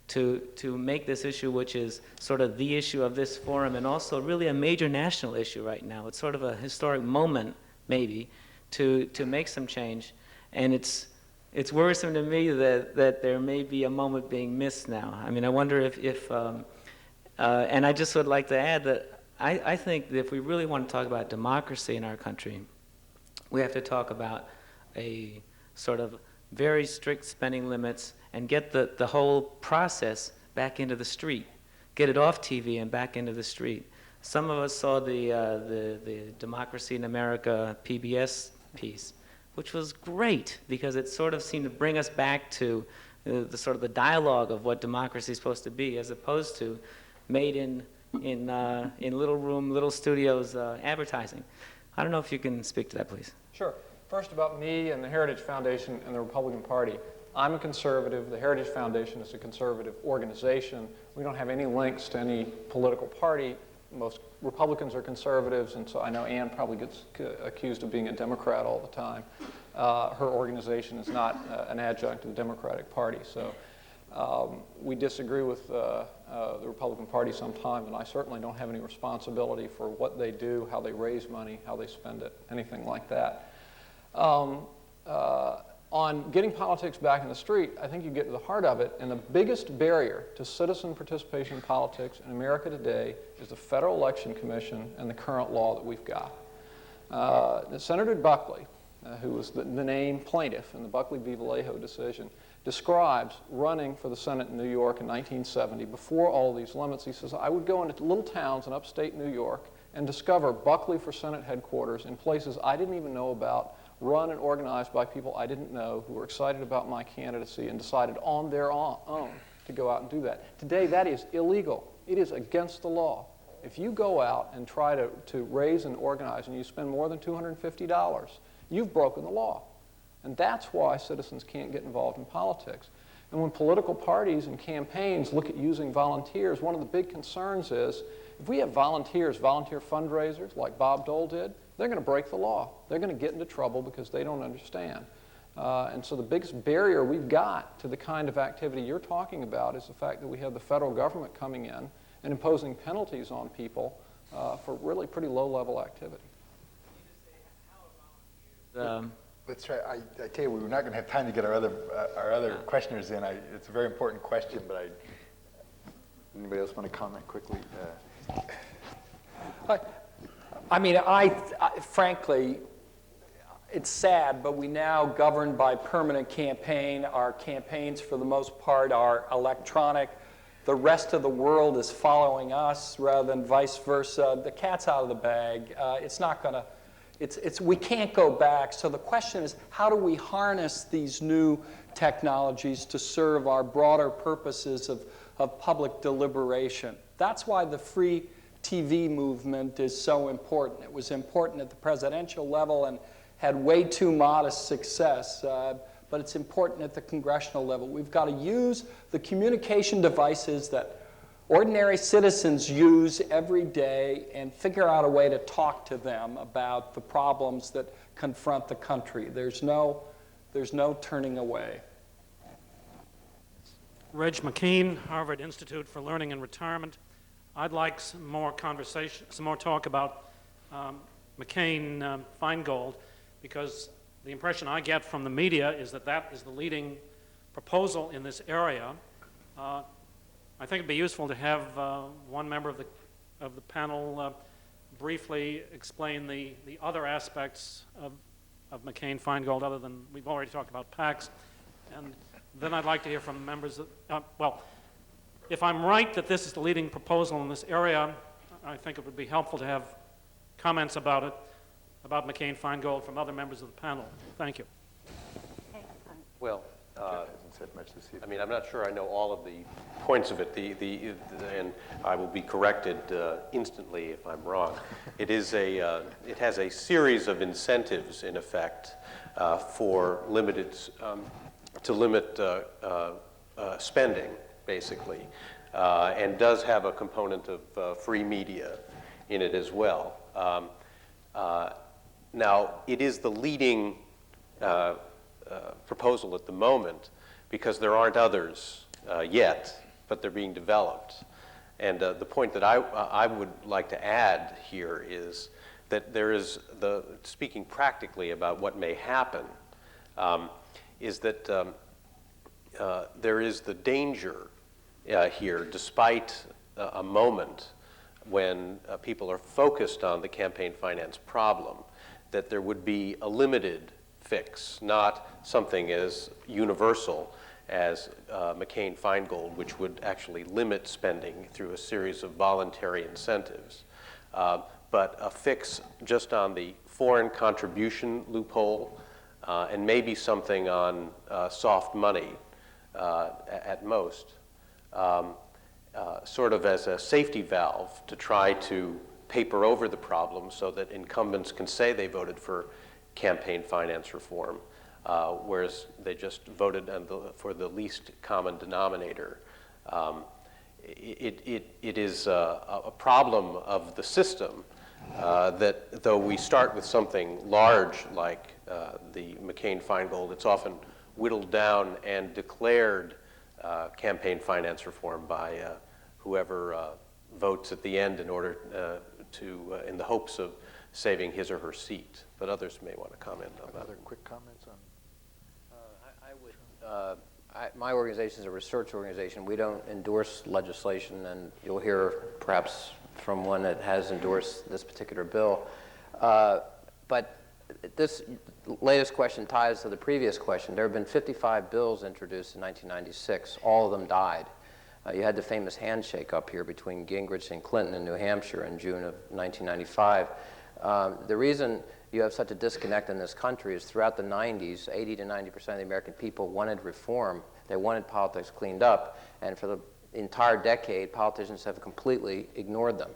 S12: to make this issue, which is sort of the issue of this forum and also really a major national issue right now. It's sort of a historic moment, maybe, to make some change. And it's worrisome to me that there may be a moment being missed now. I mean, I wonder if and I just would like to add that I think that if we really want to talk about democracy in our country, we have to talk about a sort of very strict spending limits and get the whole process back into the street, get it off TV and back into the street. Some of us saw the Democracy in America PBS piece, which was great because it sort of seemed to bring us back to the sort of the dialogue of what democracy is supposed to be, as opposed to made in little studios advertising. I don't know if you can speak to that, please.
S7: Sure. First, about me and the Heritage Foundation and the Republican Party. I'm a conservative. The Heritage Foundation is a conservative organization. We don't have any links to any political party. Most Republicans are conservatives, and so I know Ann probably gets accused of being a Democrat all the time. Her organization is not an adjunct to the Democratic Party, so we disagree with the Republican Party sometimes, and I certainly don't have any responsibility for what they do, how they raise money, how they spend it, anything like that. On getting politics back in the street, I think you get to the heart of it, and the biggest barrier to citizen participation in politics in America today is the Federal Election Commission and the current law that we've got. Senator Buckley, who was the named plaintiff in the Buckley v. Vallejo decision, describes running for the Senate in New York in 1970 before all these limits. He says, I would go into little towns in upstate New York and discover Buckley for Senate headquarters in places I didn't even know about, run and organized by people I didn't know who were excited about my candidacy and decided on their own to go out and do that. Today, that is illegal. It is against the law. If you go out and try to raise and organize and you spend more than $250, you've broken the law. And that's why citizens can't get involved in politics. And when political parties and campaigns look at using volunteers, one of the big concerns is if we have volunteers, volunteer fundraisers like Bob Dole did, they're going to break the law. They're going to get into trouble because they don't understand. And so the biggest barrier we've got to the kind of activity you're talking about is the fact that we have the federal government coming in and imposing penalties on people for really pretty low-level activity.
S2: Let's try. I tell you, we're not going to have time to get our other questioners in. It's a very important question, but anybody else want to comment quickly?
S6: I mean, frankly, it's sad, but we now govern by permanent campaign. Our campaigns, for the most part, are electronic. The rest of the world is following us rather than vice versa. The cat's out of the bag. It's not going to. We can't go back. So the question is, how do we harness these new technologies to serve our broader purposes of public deliberation? That's why the free TV movement is so important. It was important at the presidential level and had way too modest success, but it's important at the congressional level. We've got to use the communication devices that ordinary citizens use every day and figure out a way to talk to them about the problems that confront the country. There's no turning away.
S13: Reg McKean, Harvard Institute for Learning and Retirement. I'd like some more conversation, some more talk about McCain-Feingold, because the impression I get from the media is that that is the leading proposal in this area. I think it'd be useful to have one member of the panel briefly explain the other aspects of McCain-Feingold, other than we've already talked about PACs. And then I'd like to hear from members of, well, if I'm right that this is the leading proposal in this area, I think it would be helpful to have comments about it, about McCain-Feingold, from other members of the panel. Thank you.
S3: Well,
S2: hasn't said much this evening.
S3: I mean, I'm not sure I know all of the points of it, and I will be corrected instantly if I'm wrong. It has a series of incentives, in effect, for to limit spending, basically, and does have a component of free media in it as well. Now, it is the leading proposal at the moment because there aren't others yet, but they're being developed. And the point that I would like to add here is that there is speaking practically about what may happen, is that there is the danger here, despite a moment when people are focused on the campaign finance problem, that there would be a limited fix, not something as universal as McCain-Feingold, which would actually limit spending through a series of voluntary incentives, but a fix just on the foreign contribution loophole, and maybe something on soft money at most, sort of as a safety valve to try to paper over the problem so that incumbents can say they voted for campaign finance reform, whereas they just voted for the least common denominator. It is a problem of the system that though we start with something large like the McCain-Feingold, it's often whittled down and declared campaign finance reform by whoever votes at the end in order in the hopes of saving his or her seat. But others may want to comment on that.
S2: Other quick comments on?
S5: My organization is a research organization. We don't endorse legislation, and you'll hear perhaps from one that has endorsed this particular bill. But this latest question ties to the previous question. There have been 55 bills introduced in 1996. All of them died. You had the famous handshake up here between Gingrich and Clinton in New Hampshire in June of 1995. The reason you have such a disconnect in this country is throughout the 90s, 80 to 90% of the American people wanted reform. They wanted politics cleaned up. And for the entire decade, politicians have completely ignored them.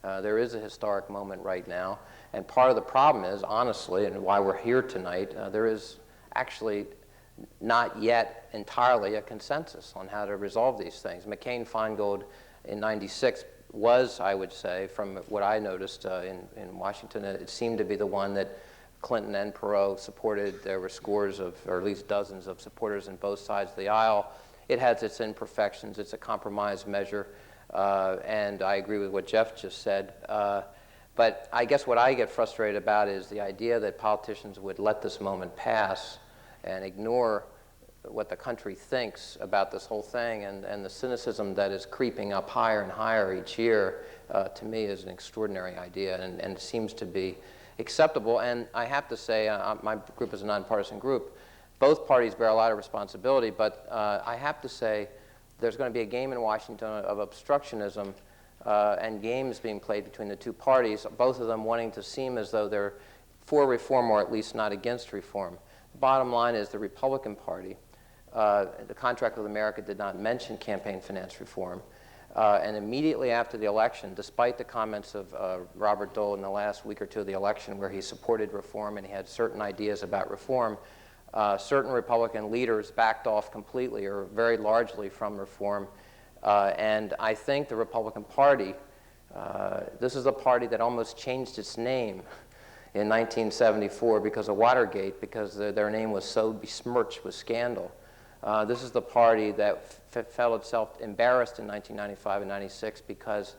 S5: There is a historic moment right now. And part of the problem is, honestly, and why we're here tonight, there is actually not yet entirely a consensus on how to resolve these things. McCain-Feingold in 96 was, I would say, from what I noticed in Washington, it seemed to be the one that Clinton and Perot supported. There were scores of, or at least dozens of supporters on both sides of the aisle. It has its imperfections. It's a compromise measure. And I agree with what Jeff just said. But I guess what I get frustrated about is the idea that politicians would let this moment pass and ignore what the country thinks about this whole thing, and the cynicism that is creeping up higher and higher each year, to me, is an extraordinary idea, and seems to be acceptable. And I have to say, my group is a nonpartisan group. Both parties bear a lot of responsibility, but I have to say there's going to be a game in Washington of obstructionism and games being played between the two parties, both of them wanting to seem as though they're for reform or at least not against reform. The bottom line is the Republican Party, the Contract with America did not mention campaign finance reform. And immediately after the election, despite the comments of Robert Dole in the last week or two of the election where he supported reform and he had certain ideas about reform, certain Republican leaders backed off completely or very largely from reform. And I think the Republican Party, this is a party that almost changed its name in 1974 because of Watergate, because their name was so besmirched with scandal. This is the party that felt itself embarrassed in 1995 and 96 because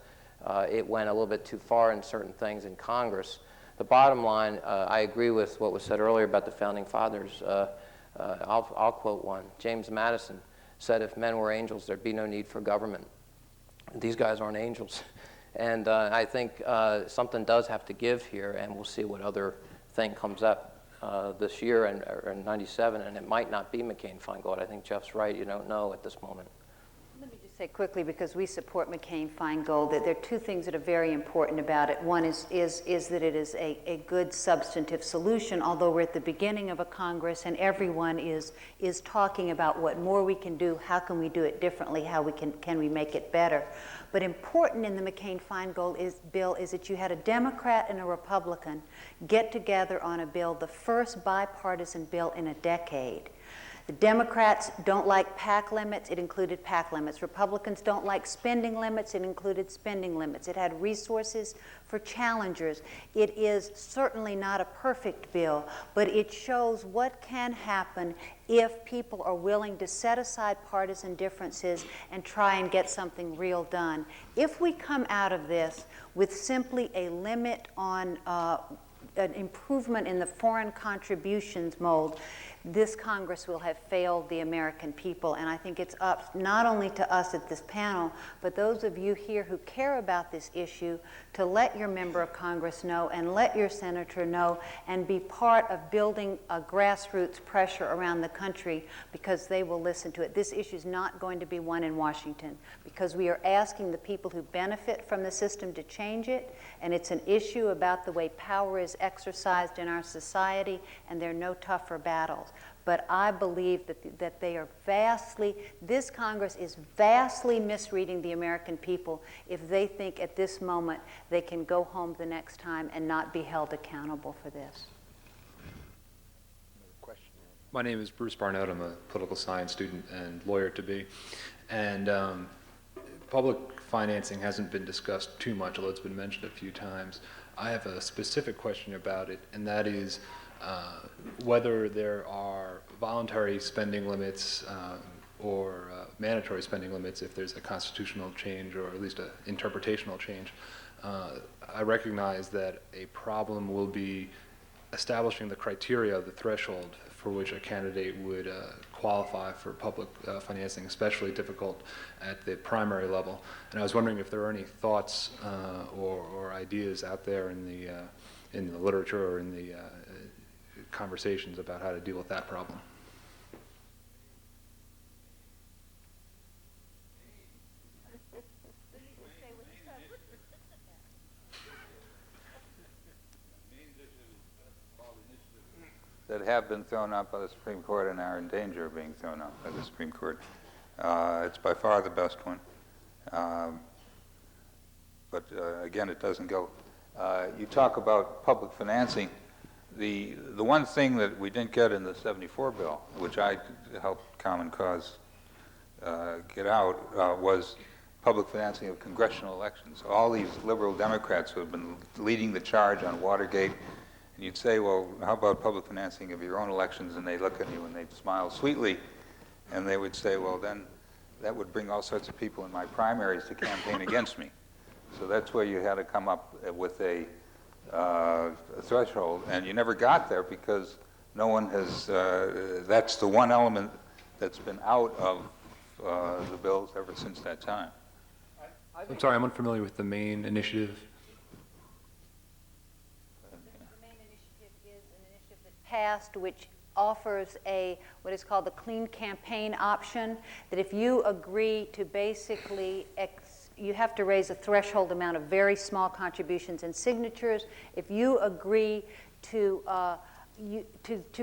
S5: it went a little bit too far in certain things in Congress. The bottom line, I agree with what was said earlier about the Founding Fathers. I'll quote one. James Madison said, if men were angels, there'd be no need for government. These guys aren't angels. And I think something does have to give here, and we'll see what other thing comes up this year or in 97, and it might not be McCain-Feingold. I think Jeff's right. You don't know at this moment.
S8: Let me just say quickly, because we support McCain-Feingold, that there are two things that are very important about it. One is that it is a good substantive solution, although we're at the beginning of a Congress and everyone is talking about what more we can do, how can we do it differently, how can we make it better. But important in the McCain-Feingold bill is that you had a Democrat and a Republican get together on a bill, the first bipartisan bill in a decade. The Democrats don't like PAC limits, it included PAC limits. Republicans don't like spending limits, it included spending limits. It had resources for challengers. It is certainly not a perfect bill, but it shows what can happen if people are willing to set aside partisan differences and try and get something real done. If we come out of this with simply a limit on an improvement in the foreign contributions mold, this Congress will have failed the American people. And I think it's up not only to us at this panel, but those of you here who care about this issue to let your member of Congress know and let your senator know and be part of building a grassroots pressure around the country, because they will listen to it. This issue is not going to be won in Washington, because we are asking the people who benefit from the system to change it, and it's an issue about the way power is exercised in our society, and there are no tougher battles. But I believe that they are this Congress is vastly misreading the American people if they think at this moment they can go home the next time and not be held accountable for this.
S14: My name is Bruce Barnett. I'm a political science student and lawyer-to-be. And public financing hasn't been discussed too much, although it's been mentioned a few times. I have a specific question about it, and that is whether there are voluntary spending limits or mandatory spending limits if there's a constitutional change or at least an interpretational change. I recognize that a problem will be establishing the criteria, the threshold for which a candidate would qualify for public financing, especially difficult at the primary level. And I was wondering if there are any thoughts or ideas out there in the literature or in the conversations about how to deal with that problem.
S4: That have been thrown out by the Supreme Court and are in danger of being thrown out by the Supreme Court. It's by far the best one. But again, it doesn't go. You talk about public financing. The one thing that we didn't get in the 74 bill, which I helped Common Cause get out, was public financing of congressional elections. All these liberal Democrats who have been leading the charge on Watergate, and you'd say, well, how about public financing of your own elections? And they look at you and they'd smile sweetly, and they would say, well, then that would bring all sorts of people in my primaries to campaign against me. So that's where you had to come up with a threshold, and you never got there because no one has, that's the one element that's been out of the bills ever since that time.
S14: I'm sorry, I'm unfamiliar with the Maine initiative.
S8: The Maine initiative is an initiative that passed which offers what is called the clean campaign option, that if you agree to basically you have to raise a threshold amount of very small contributions and signatures. If you agree to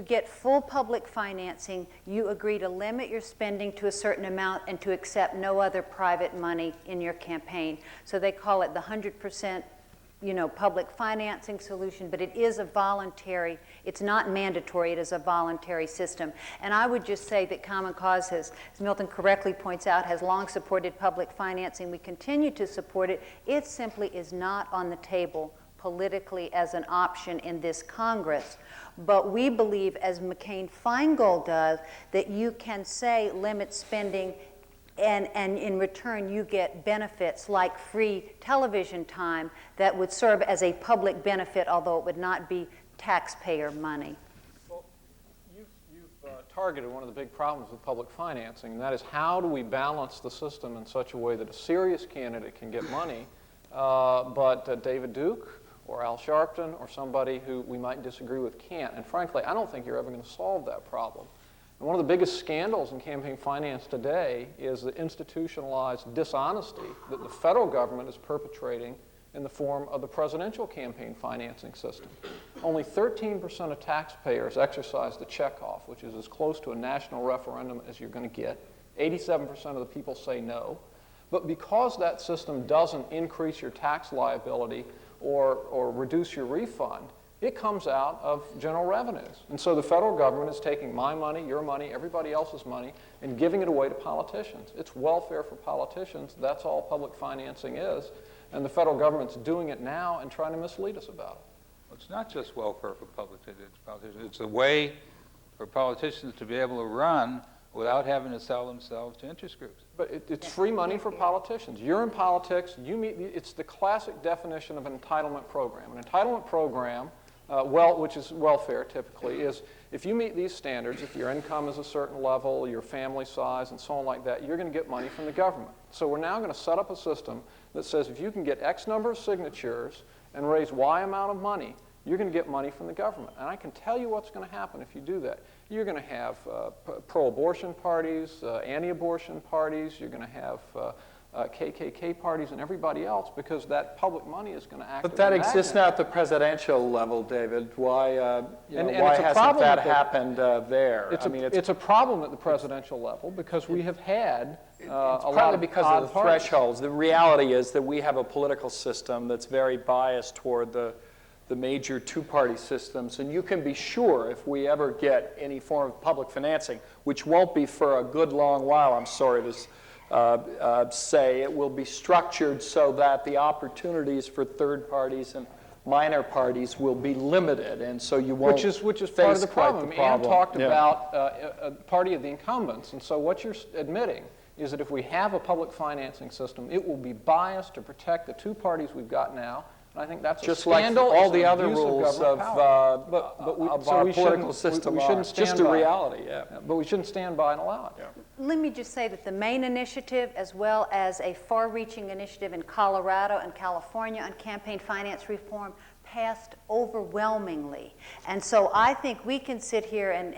S8: get full public financing, you agree to limit your spending to a certain amount and to accept no other private money in your campaign. So they call it the 100% public financing solution, but it is a voluntary, it's not mandatory, it is a voluntary system. And I would just say that Common Cause has, as Milton correctly points out, has long supported public financing. We continue to support it. It simply is not on the table politically as an option in this Congress. But we believe, as McCain-Feingold does, that you can say limit spending and in return you get benefits like free television time that would serve as a public benefit, although it would not be taxpayer money.
S7: Well, you've targeted one of the big problems with public financing, and that is how do we balance the system in such a way that a serious candidate can get money, but David Duke or Al Sharpton or somebody who we might disagree with can't. And frankly, I don't think you're ever going to solve that problem. And one of the biggest scandals in campaign finance today is the institutionalized dishonesty that the federal government is perpetrating in the form of the presidential campaign financing system. Only 13% of taxpayers exercise the checkoff, which is as close to a national referendum as you're going to get. 87% of the people say no. But because that system doesn't increase your tax liability or reduce your refund, It comes out of general revenues. And so the federal government is taking my money, your money, everybody else's money, and giving it away to politicians. It's welfare for politicians. That's all public financing is. And the federal government's doing it now and trying to mislead us about it.
S4: It's not just welfare for politicians. It's a way for politicians to be able to run without having to sell themselves to interest groups.
S7: But it's free money for politicians. You're in politics. It's the classic definition of an entitlement program. An entitlement program, which is welfare typically, is if you meet these standards, if your income is a certain level, your family size, and so on like that, you're going to get money from the government. So we're now going to set up a system that says if you can get X number of signatures and raise Y amount of money, you're going to get money from the government. And I can tell you what's going to happen if you do that. You're going to have pro-abortion parties, anti-abortion parties. You're going to have KKK parties and everybody else because that public money is going to act.
S6: But that exists now at the presidential level, David. Why, why
S7: it's a
S6: hasn't
S7: problem
S6: that happened there?
S7: It's a problem at the presidential level because we have had a lot
S6: partly
S7: of
S6: because
S7: odd
S6: of the
S7: parties.
S6: thresholds. The reality is that we have a political system that's very biased toward the major two-party systems, and you can be sure if we ever get any form of public financing, which won't be for a good long while, I'm sorry to say, it will be structured so that the opportunities for third parties and minor parties will be limited, and so you won't
S7: which is
S6: face
S7: part of the
S6: quite
S7: problem.
S6: the problem.
S7: Ann talked
S6: Yeah.
S7: about a party of the incumbents, and so what you're admitting is that if we have a public financing system, it will be biased to protect the two parties we've got now. And I think that's
S6: Just
S7: a
S6: like
S7: scandal.
S6: all
S7: It's
S6: the
S7: an
S6: other
S7: abuse
S6: rules
S7: government
S6: of,
S7: power.
S6: of
S7: so
S6: our
S7: we
S6: political
S7: shouldn't-
S6: system
S7: we
S6: are.
S7: shouldn't
S6: It's just
S7: stand
S6: a
S7: by it.
S6: reality, yeah.
S7: But we shouldn't stand by and allow it.
S8: Let me just say that the Maine initiative, as well as a far-reaching initiative in Colorado and California on campaign finance reform, passed overwhelmingly. And so I think we can sit here and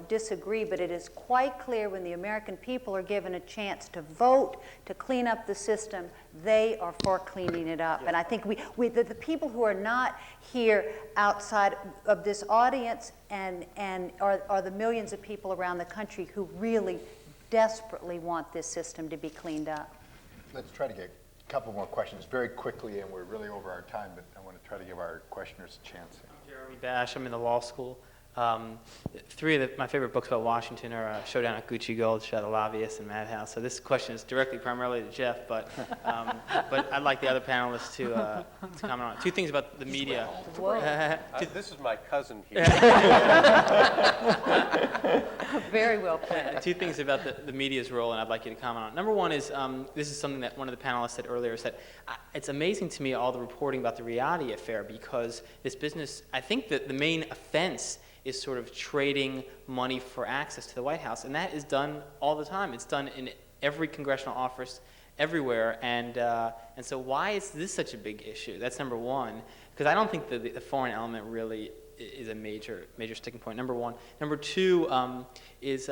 S8: disagree, but it is quite clear when the American people are given a chance to vote to clean up the system, they are for cleaning it up. And I think the people who are not here outside of this audience and are the millions of people around the country who really desperately want this system to be cleaned up.
S2: Let's try to get a couple more questions very quickly, and we're really over our time, but I want to try to give our questioners a chance.
S15: Jeremy Bash, I'm in the law school. Three of my favorite books about Washington are Showdown at Gucci Gulch, The Lobbyists, and Madhouse. So this question is directly primarily to Jeff, but I'd like the other panelists to comment on it. Two things about the media.
S3: This is my cousin here.
S8: Very well played.
S15: Two things about the media's role, and I'd like you to comment on. Number one is, this is something that one of the panelists said earlier, said, it's amazing to me all the reporting about the Reality affair because this business, I think that the main offense is sort of trading money for access to the White House, and that is done all the time. It's done in every congressional office everywhere, and so why is this such a big issue? That's number one, because I don't think the foreign element really is a major sticking point, number one. Number two is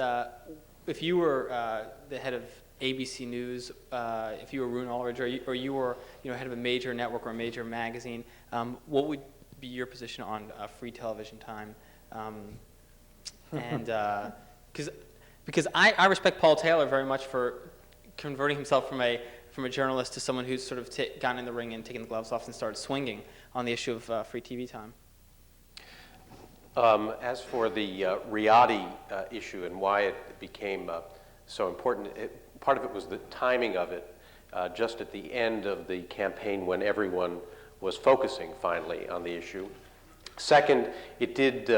S15: if you were the head of ABC News, if you were Roone Ulrich, or you were head of a major network or a major magazine, what would be your position on free television time? Because I respect Paul Taylor very much for converting himself from a journalist to someone who's sort of gotten in the ring and taken the gloves off and started swinging on the issue of free TV time.
S3: As for the Riadi issue and why it became so important, part of it was the timing of it, just at the end of the campaign when everyone was focusing finally on the issue. Second, it did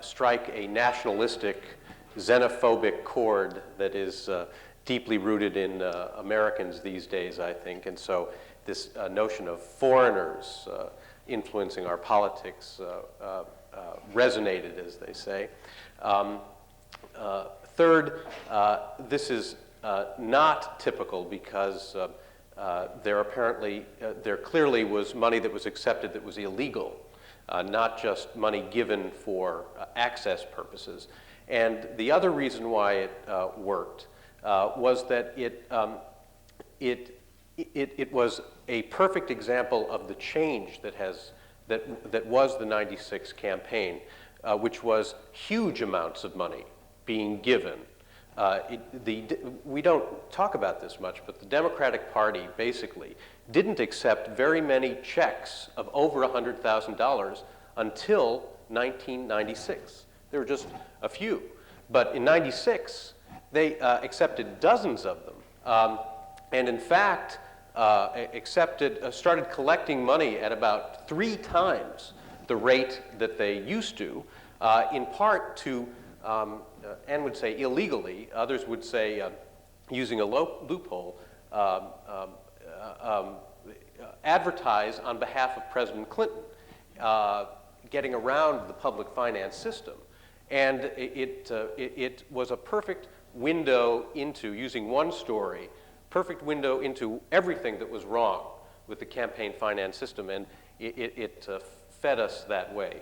S3: strike a nationalistic, xenophobic chord that is deeply rooted in Americans these days, I think. And so this notion of foreigners influencing our politics resonated, as they say. Third, this is not typical because there clearly was money that was accepted that was illegal. Not just money given for access purposes. And the other reason why it worked was that it was a perfect example of the change that was the '96 campaign, which was huge amounts of money being given. We don't talk about this much, but the Democratic Party basically didn't accept very many checks of over $100,000 until 1996. There were just a few. But in 96, they accepted dozens of them. And in fact, started collecting money at about 3 times the rate that they used to, in part to, and would say illegally, others would say using a loophole, advertise on behalf of President Clinton, getting around the public finance system. And it was a perfect window into, using one story, perfect window into everything that was wrong with the campaign finance system, and it fed us that way.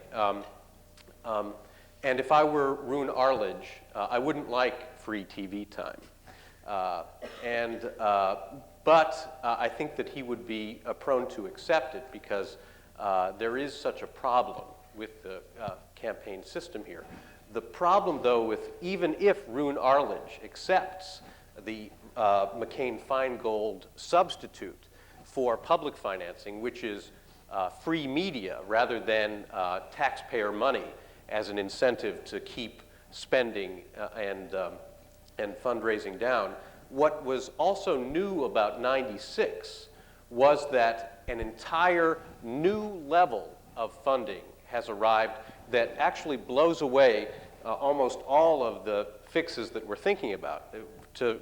S3: And if I were Roone Arledge, I wouldn't like free TV time. But I think that he would be prone to accept it because there is such a problem with the campaign system here. The problem, though, with even if Roone Arledge accepts the McCain-Feingold substitute for public financing, which is free media rather than taxpayer money as an incentive to keep spending and fundraising down, what was also new about '96 was that an entire new level of funding has arrived that actually blows away almost all of the fixes that we're thinking about. To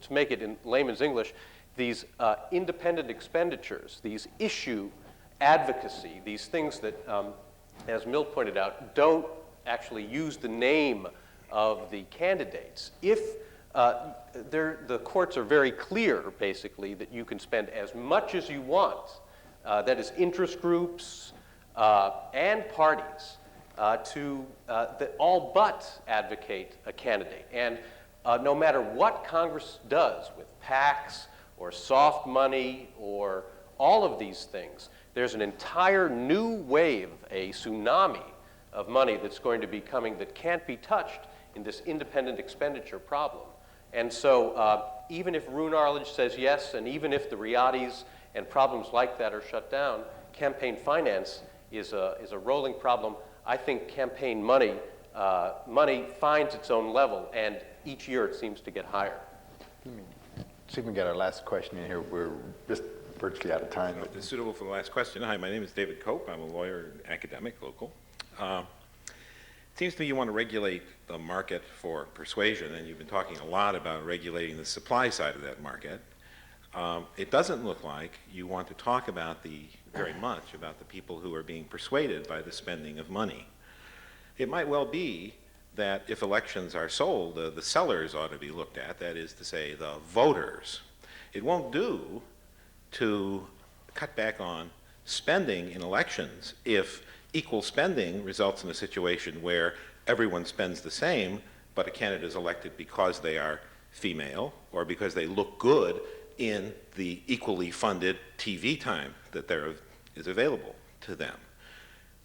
S3: make it in layman's English, these independent expenditures, these issue advocacy, these things that, as Milt pointed out, don't actually use the name of the candidates. If the courts are very clear, basically, that you can spend as much as you want, that is interest groups and parties, that all but advocate a candidate. And no matter what Congress does with PACs or soft money or all of these things, there's an entire new wave, a tsunami of money that's going to be coming that can't be touched in this independent expenditure problem. And so even if Roone Arledge says yes, and even if the Riadis and problems like that are shut down, campaign finance is a rolling problem. I think campaign money finds its own level, and each year it seems to get higher.
S2: See if we can get our last question in here. We're just virtually out of time.
S16: So, it's suitable for the last question. Hi, my name is David Cope. I'm a lawyer, academic, local. It seems to me you want to regulate the market for persuasion, and you've been talking a lot about regulating the supply side of that market. It doesn't look like you want to talk about very much about the people who are being persuaded by the spending of money. It might well be that if elections are sold, the sellers ought to be looked at, that is to say, the voters. It won't do to cut back on spending in elections if equal spending results in a situation where everyone spends the same, but a candidate is elected because they are female or because they look good in the equally funded TV time that is available to them.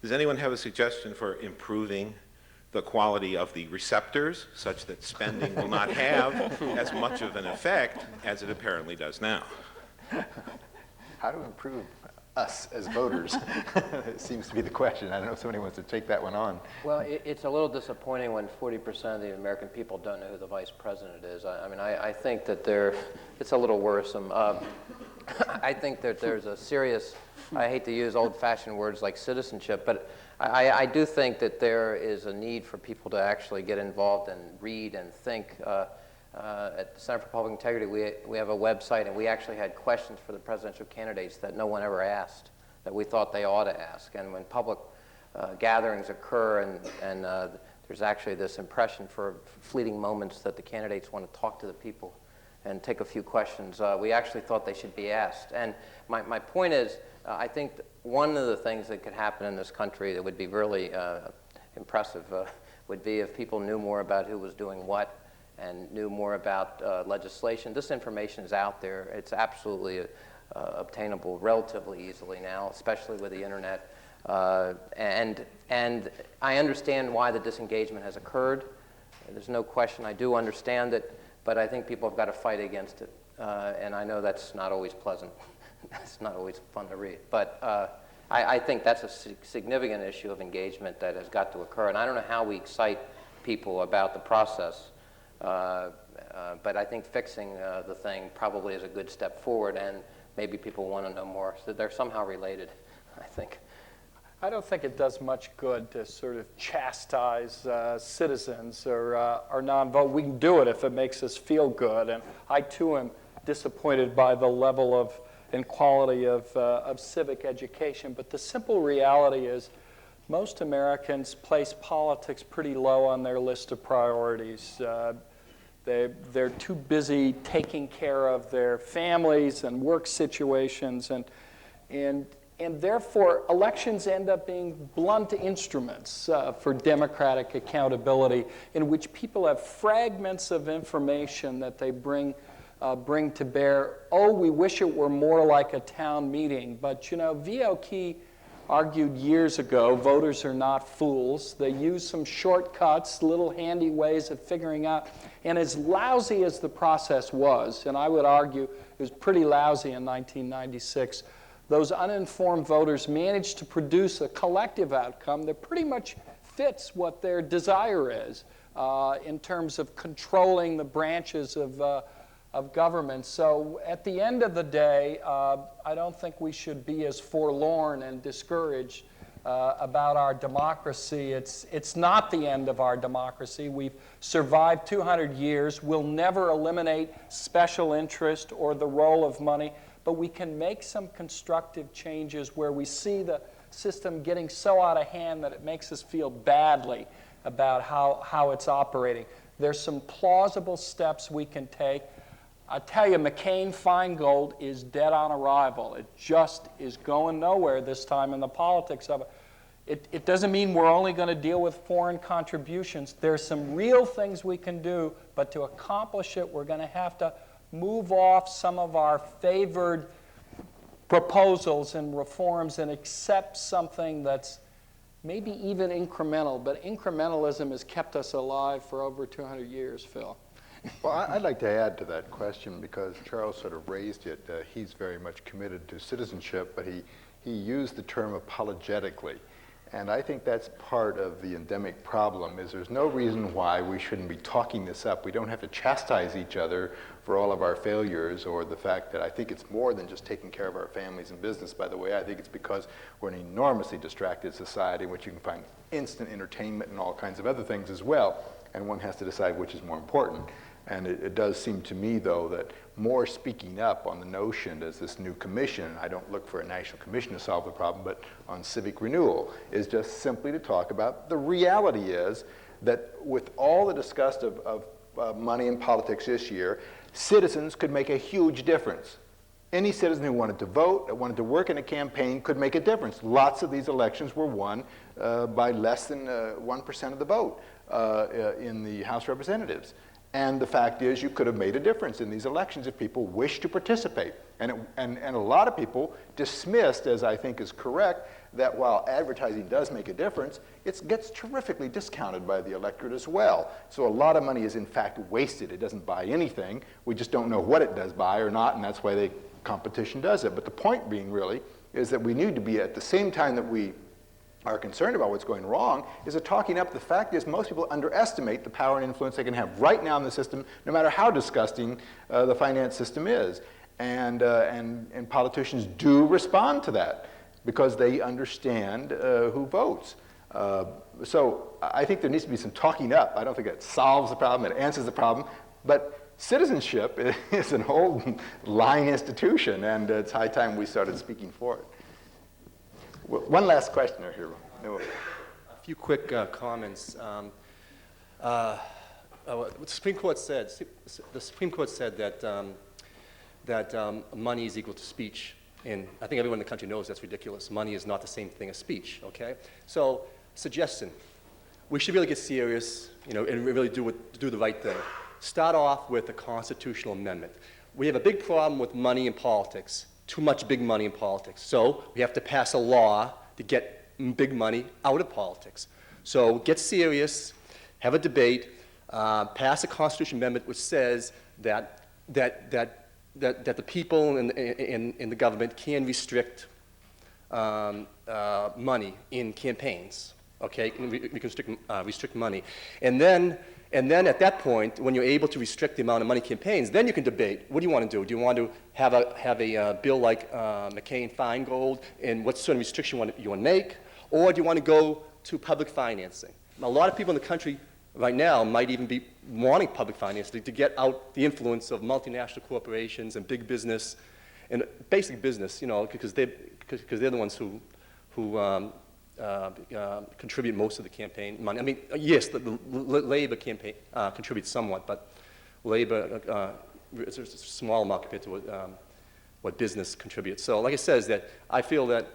S16: Does anyone have a suggestion for improving the quality of the receptors such that spending will not have as much of an effect as it apparently does now?
S2: How to improve us as voters? It seems to be the question. I don't know if somebody wants to take that one on.
S5: Well, it's a little disappointing when 40% of the American people don't know who the vice president is. I think that it's a little worrisome. I think that there's a serious, I hate to use old-fashioned words like citizenship, but I do think that there is a need for people to actually get involved and read and think. At the Center for Public Integrity, we have a website, and we actually had questions for the presidential candidates that no one ever asked, that we thought they ought to ask. And when public gatherings occur and there's actually this impression for fleeting moments that the candidates want to talk to the people and take a few questions, we actually thought they should be asked. And my point is, I think one of the things that could happen in this country that would be really impressive would be if people knew more about who was doing what and knew more about legislation. This information is out there. It's absolutely obtainable relatively easily now, especially with the internet. And I understand why the disengagement has occurred. There's no question. I do understand it, but I think people have got to fight against it. And I know that's not always pleasant. It's not always fun to read. But I think that's a significant issue of engagement that has got to occur. And I don't know how we excite people about the process, but I think fixing the thing probably is a good step forward, and maybe people want to know more. So they're somehow related, I think.
S6: I don't think it does much good to sort of chastise citizens or non-vote. We can do it if it makes us feel good, and I too am disappointed by the level of and quality of civic education. But the simple reality is most Americans place politics pretty low on their list of priorities. They're too busy taking care of their families and work situations, and therefore elections end up being blunt instruments for democratic accountability, in which people have fragments of information that they bring to bear. Oh, we wish it were more like a town meeting. But, you know, V.L. Key argued years ago, voters are not fools. They use some shortcuts, little handy ways of figuring out. And as lousy as the process was, and I would argue it was pretty lousy in 1996, those uninformed voters managed to produce a collective outcome that pretty much fits what their desire is in terms of controlling the branches of government. So at the end of the day, I don't think we should be as forlorn and discouraged about our democracy. It's not the end of our democracy. We've survived 200 years. We'll never eliminate special interest or the role of money, but we can make some constructive changes where we see the system getting so out of hand that it makes us feel badly about how it's operating. There's some plausible steps we can take. I tell you, McCain-Feingold is dead on arrival. It just is going nowhere this time in the politics of it. It doesn't mean we're only going to deal with foreign contributions. There's some real things we can do, but to accomplish it, we're going to have to move off some of our favored proposals and reforms and accept something that's maybe even incremental. But incrementalism has kept us alive for over 200 years, Phil.
S2: Well, I'd like to add to that question because Charles sort of raised it. He's very much committed to citizenship, but he used the term apologetically. And I think that's part of the endemic problem, is there's no reason why we shouldn't be talking this up. We don't have to chastise each other for all of our failures or the fact that I think it's more than just taking care of our families and business, by the way. I think it's because we're an enormously distracted society in which you can find instant entertainment and all kinds of other things as well, and one has to decide which is more important. And it does seem to me, though, that more speaking up on the notion as this new commission, I don't look for a national commission to solve the problem, but on civic renewal, is just simply to talk about the reality is that with all the disgust of money in politics this year, citizens could make a huge difference. Any citizen who wanted to vote, wanted to work in a campaign could make a difference. Lots of these elections were won by less than 1% of the vote in the House of Representatives. And the fact is, you could have made a difference in these elections if people wished to participate. And a lot of people dismissed, as I think is correct, that while advertising does make a difference, it gets terrifically discounted by the electorate as well. So a lot of money is in fact wasted. It doesn't buy anything. We just don't know what it does buy or not, and that's why competition does it. But the point being really is that we need to be, at the same time that we are concerned about what's going wrong, is that talking up the fact is most people underestimate the power and influence they can have right now in the system, no matter how disgusting the finance system is. And politicians do respond to that because they understand who votes. So I think there needs to be some talking up. I don't think it solves the problem, it answers the problem, but citizenship is an old lying institution, and it's high time we started speaking for it. One last questioner here. No.
S17: A few quick comments. What the Supreme Court said. The Supreme Court said that money is equal to speech, and I think everyone in the country knows that's ridiculous. Money is not the same thing as speech. Okay. So, suggestion: we should really get serious, and really do the right thing. Start off with a constitutional amendment. We have a big problem with money in politics. Too much big money in politics. So we have to pass a law to get big money out of politics. So get serious, have a debate, pass a constitutional amendment which says that the people in the government can restrict money in campaigns. Okay, we can restrict money, and then at that point, when you're able to restrict the amount of money in campaigns, then you can debate. What do you want to do? Do you want to have a bill like McCain-Feingold, and what sort of restriction you want to make, or do you want to go to public financing? Now, a lot of people in the country right now might even be wanting public financing to get out the influence of multinational corporations and big business, and basic business, you know, because they're the ones who contribute most of the campaign money. I mean, yes, the Labor campaign contributes somewhat, but Labor is a small amount compared to what business contributes. So, like I said, is that I feel that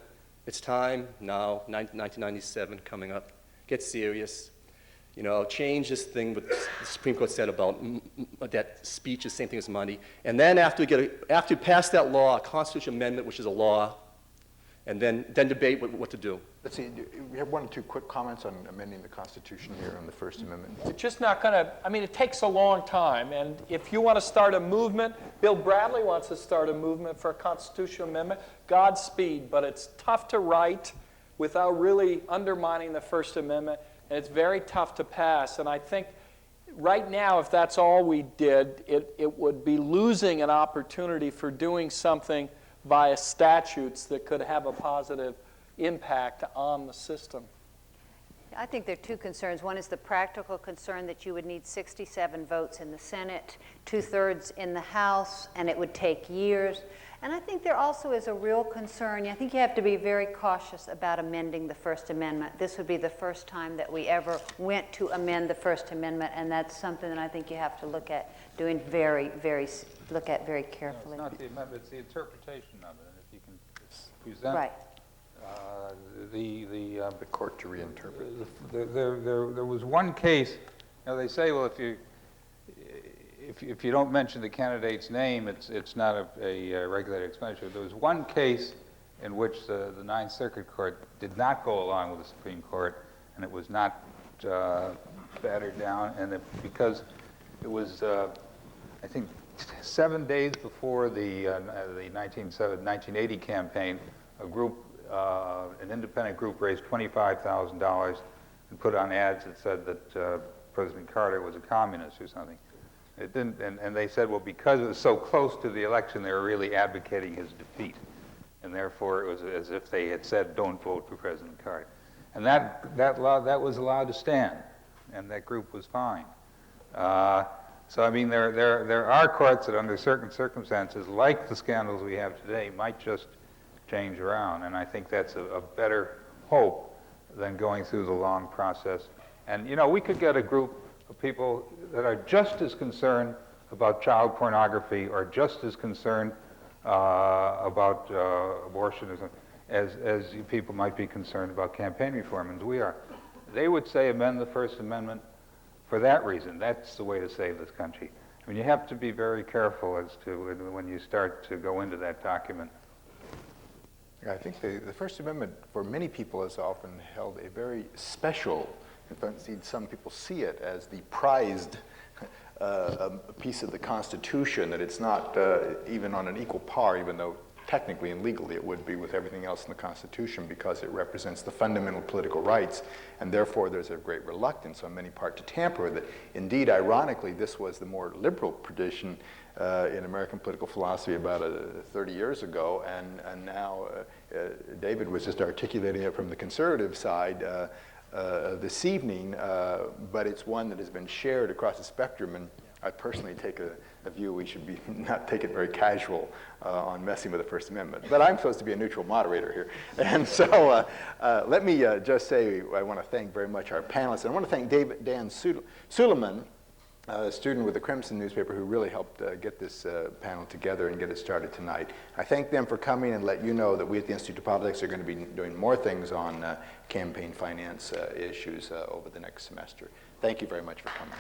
S17: it's time now, 1997 coming up, get serious. You know, change this thing what the Supreme Court said about that speech is the same thing as money. And then after you pass that law, a constitutional amendment, which is a law, and then debate what to do.
S2: Let's see, we have one or two quick comments on amending the Constitution here on the First Amendment.
S6: It's just not going to, I mean, it takes a long time. And if you want to start a movement, Bill Bradley wants to start a movement for a constitutional amendment, Godspeed. But it's tough to write without really undermining the First Amendment. And it's very tough to pass. And I think right now, if that's all we did, it would be losing an opportunity for doing something via statutes that could have a positive impact on the system.
S8: I think there are two concerns. One is the practical concern that you would need 67 votes in the Senate, 2/3 in the House, and it would take years. And I think there also is a real concern. I think you have to be very cautious about amending the First Amendment. This would be the first time that we ever went to amend the First Amendment, and that's something that I think you have to look at doing very carefully.
S4: No, it's not the amendment, it's the interpretation of it. If you can present
S8: right.
S2: The court to reinterpret.
S4: There was one case, you know, they say, well, if you don't mention the candidate's name, it's not a regulated expenditure. There was one case in which the Ninth Circuit Court did not go along with the Supreme Court, and it was not battered down, and because it was, I think, 7 days before the 1980 campaign, a group, an independent group raised $25,000 and put on ads that said that President Carter was a communist or something. It didn't, and they said, well, because it was so close to the election, they were really advocating his defeat. And therefore, it was as if they had said, don't vote for President Carter. And that was allowed to stand, and that group was fine. So, I mean, there are courts that under certain circumstances, like the scandals we have today, might just change around. And I think that's a better hope than going through the long process. And, you know, we could get a group of people that are just as concerned about child pornography or just as concerned about abortion as you people might be concerned about campaign reform, as we are. They would say amend the First Amendment for that reason. That's the way to save this country. I mean, you have to be very careful as to when you start to go into that document.
S2: I think the First Amendment, for many people, has often held a very special, in fact, some people see it as the prized piece of the Constitution, that it's not even on an equal par, even though technically and legally it would be with everything else in the Constitution, because it represents the fundamental political rights, and therefore there's a great reluctance on many part to tamper with it. Indeed, ironically, this was the more liberal tradition in American political philosophy about 30 years ago, and now David was just articulating it from the conservative side this evening, but it's one that has been shared across the spectrum, and I personally take a view we should not take it very casual on messing with the First Amendment. But I'm supposed to be a neutral moderator here. And so let me just say I want to thank very much our panelists. And I want to thank Dan Suleiman, a student with the Crimson newspaper, who really helped get this panel together and get it started tonight. I thank them for coming and let you know that we at the Institute of Politics are going to be doing more things on campaign finance issues over the next semester. Thank you very much for coming.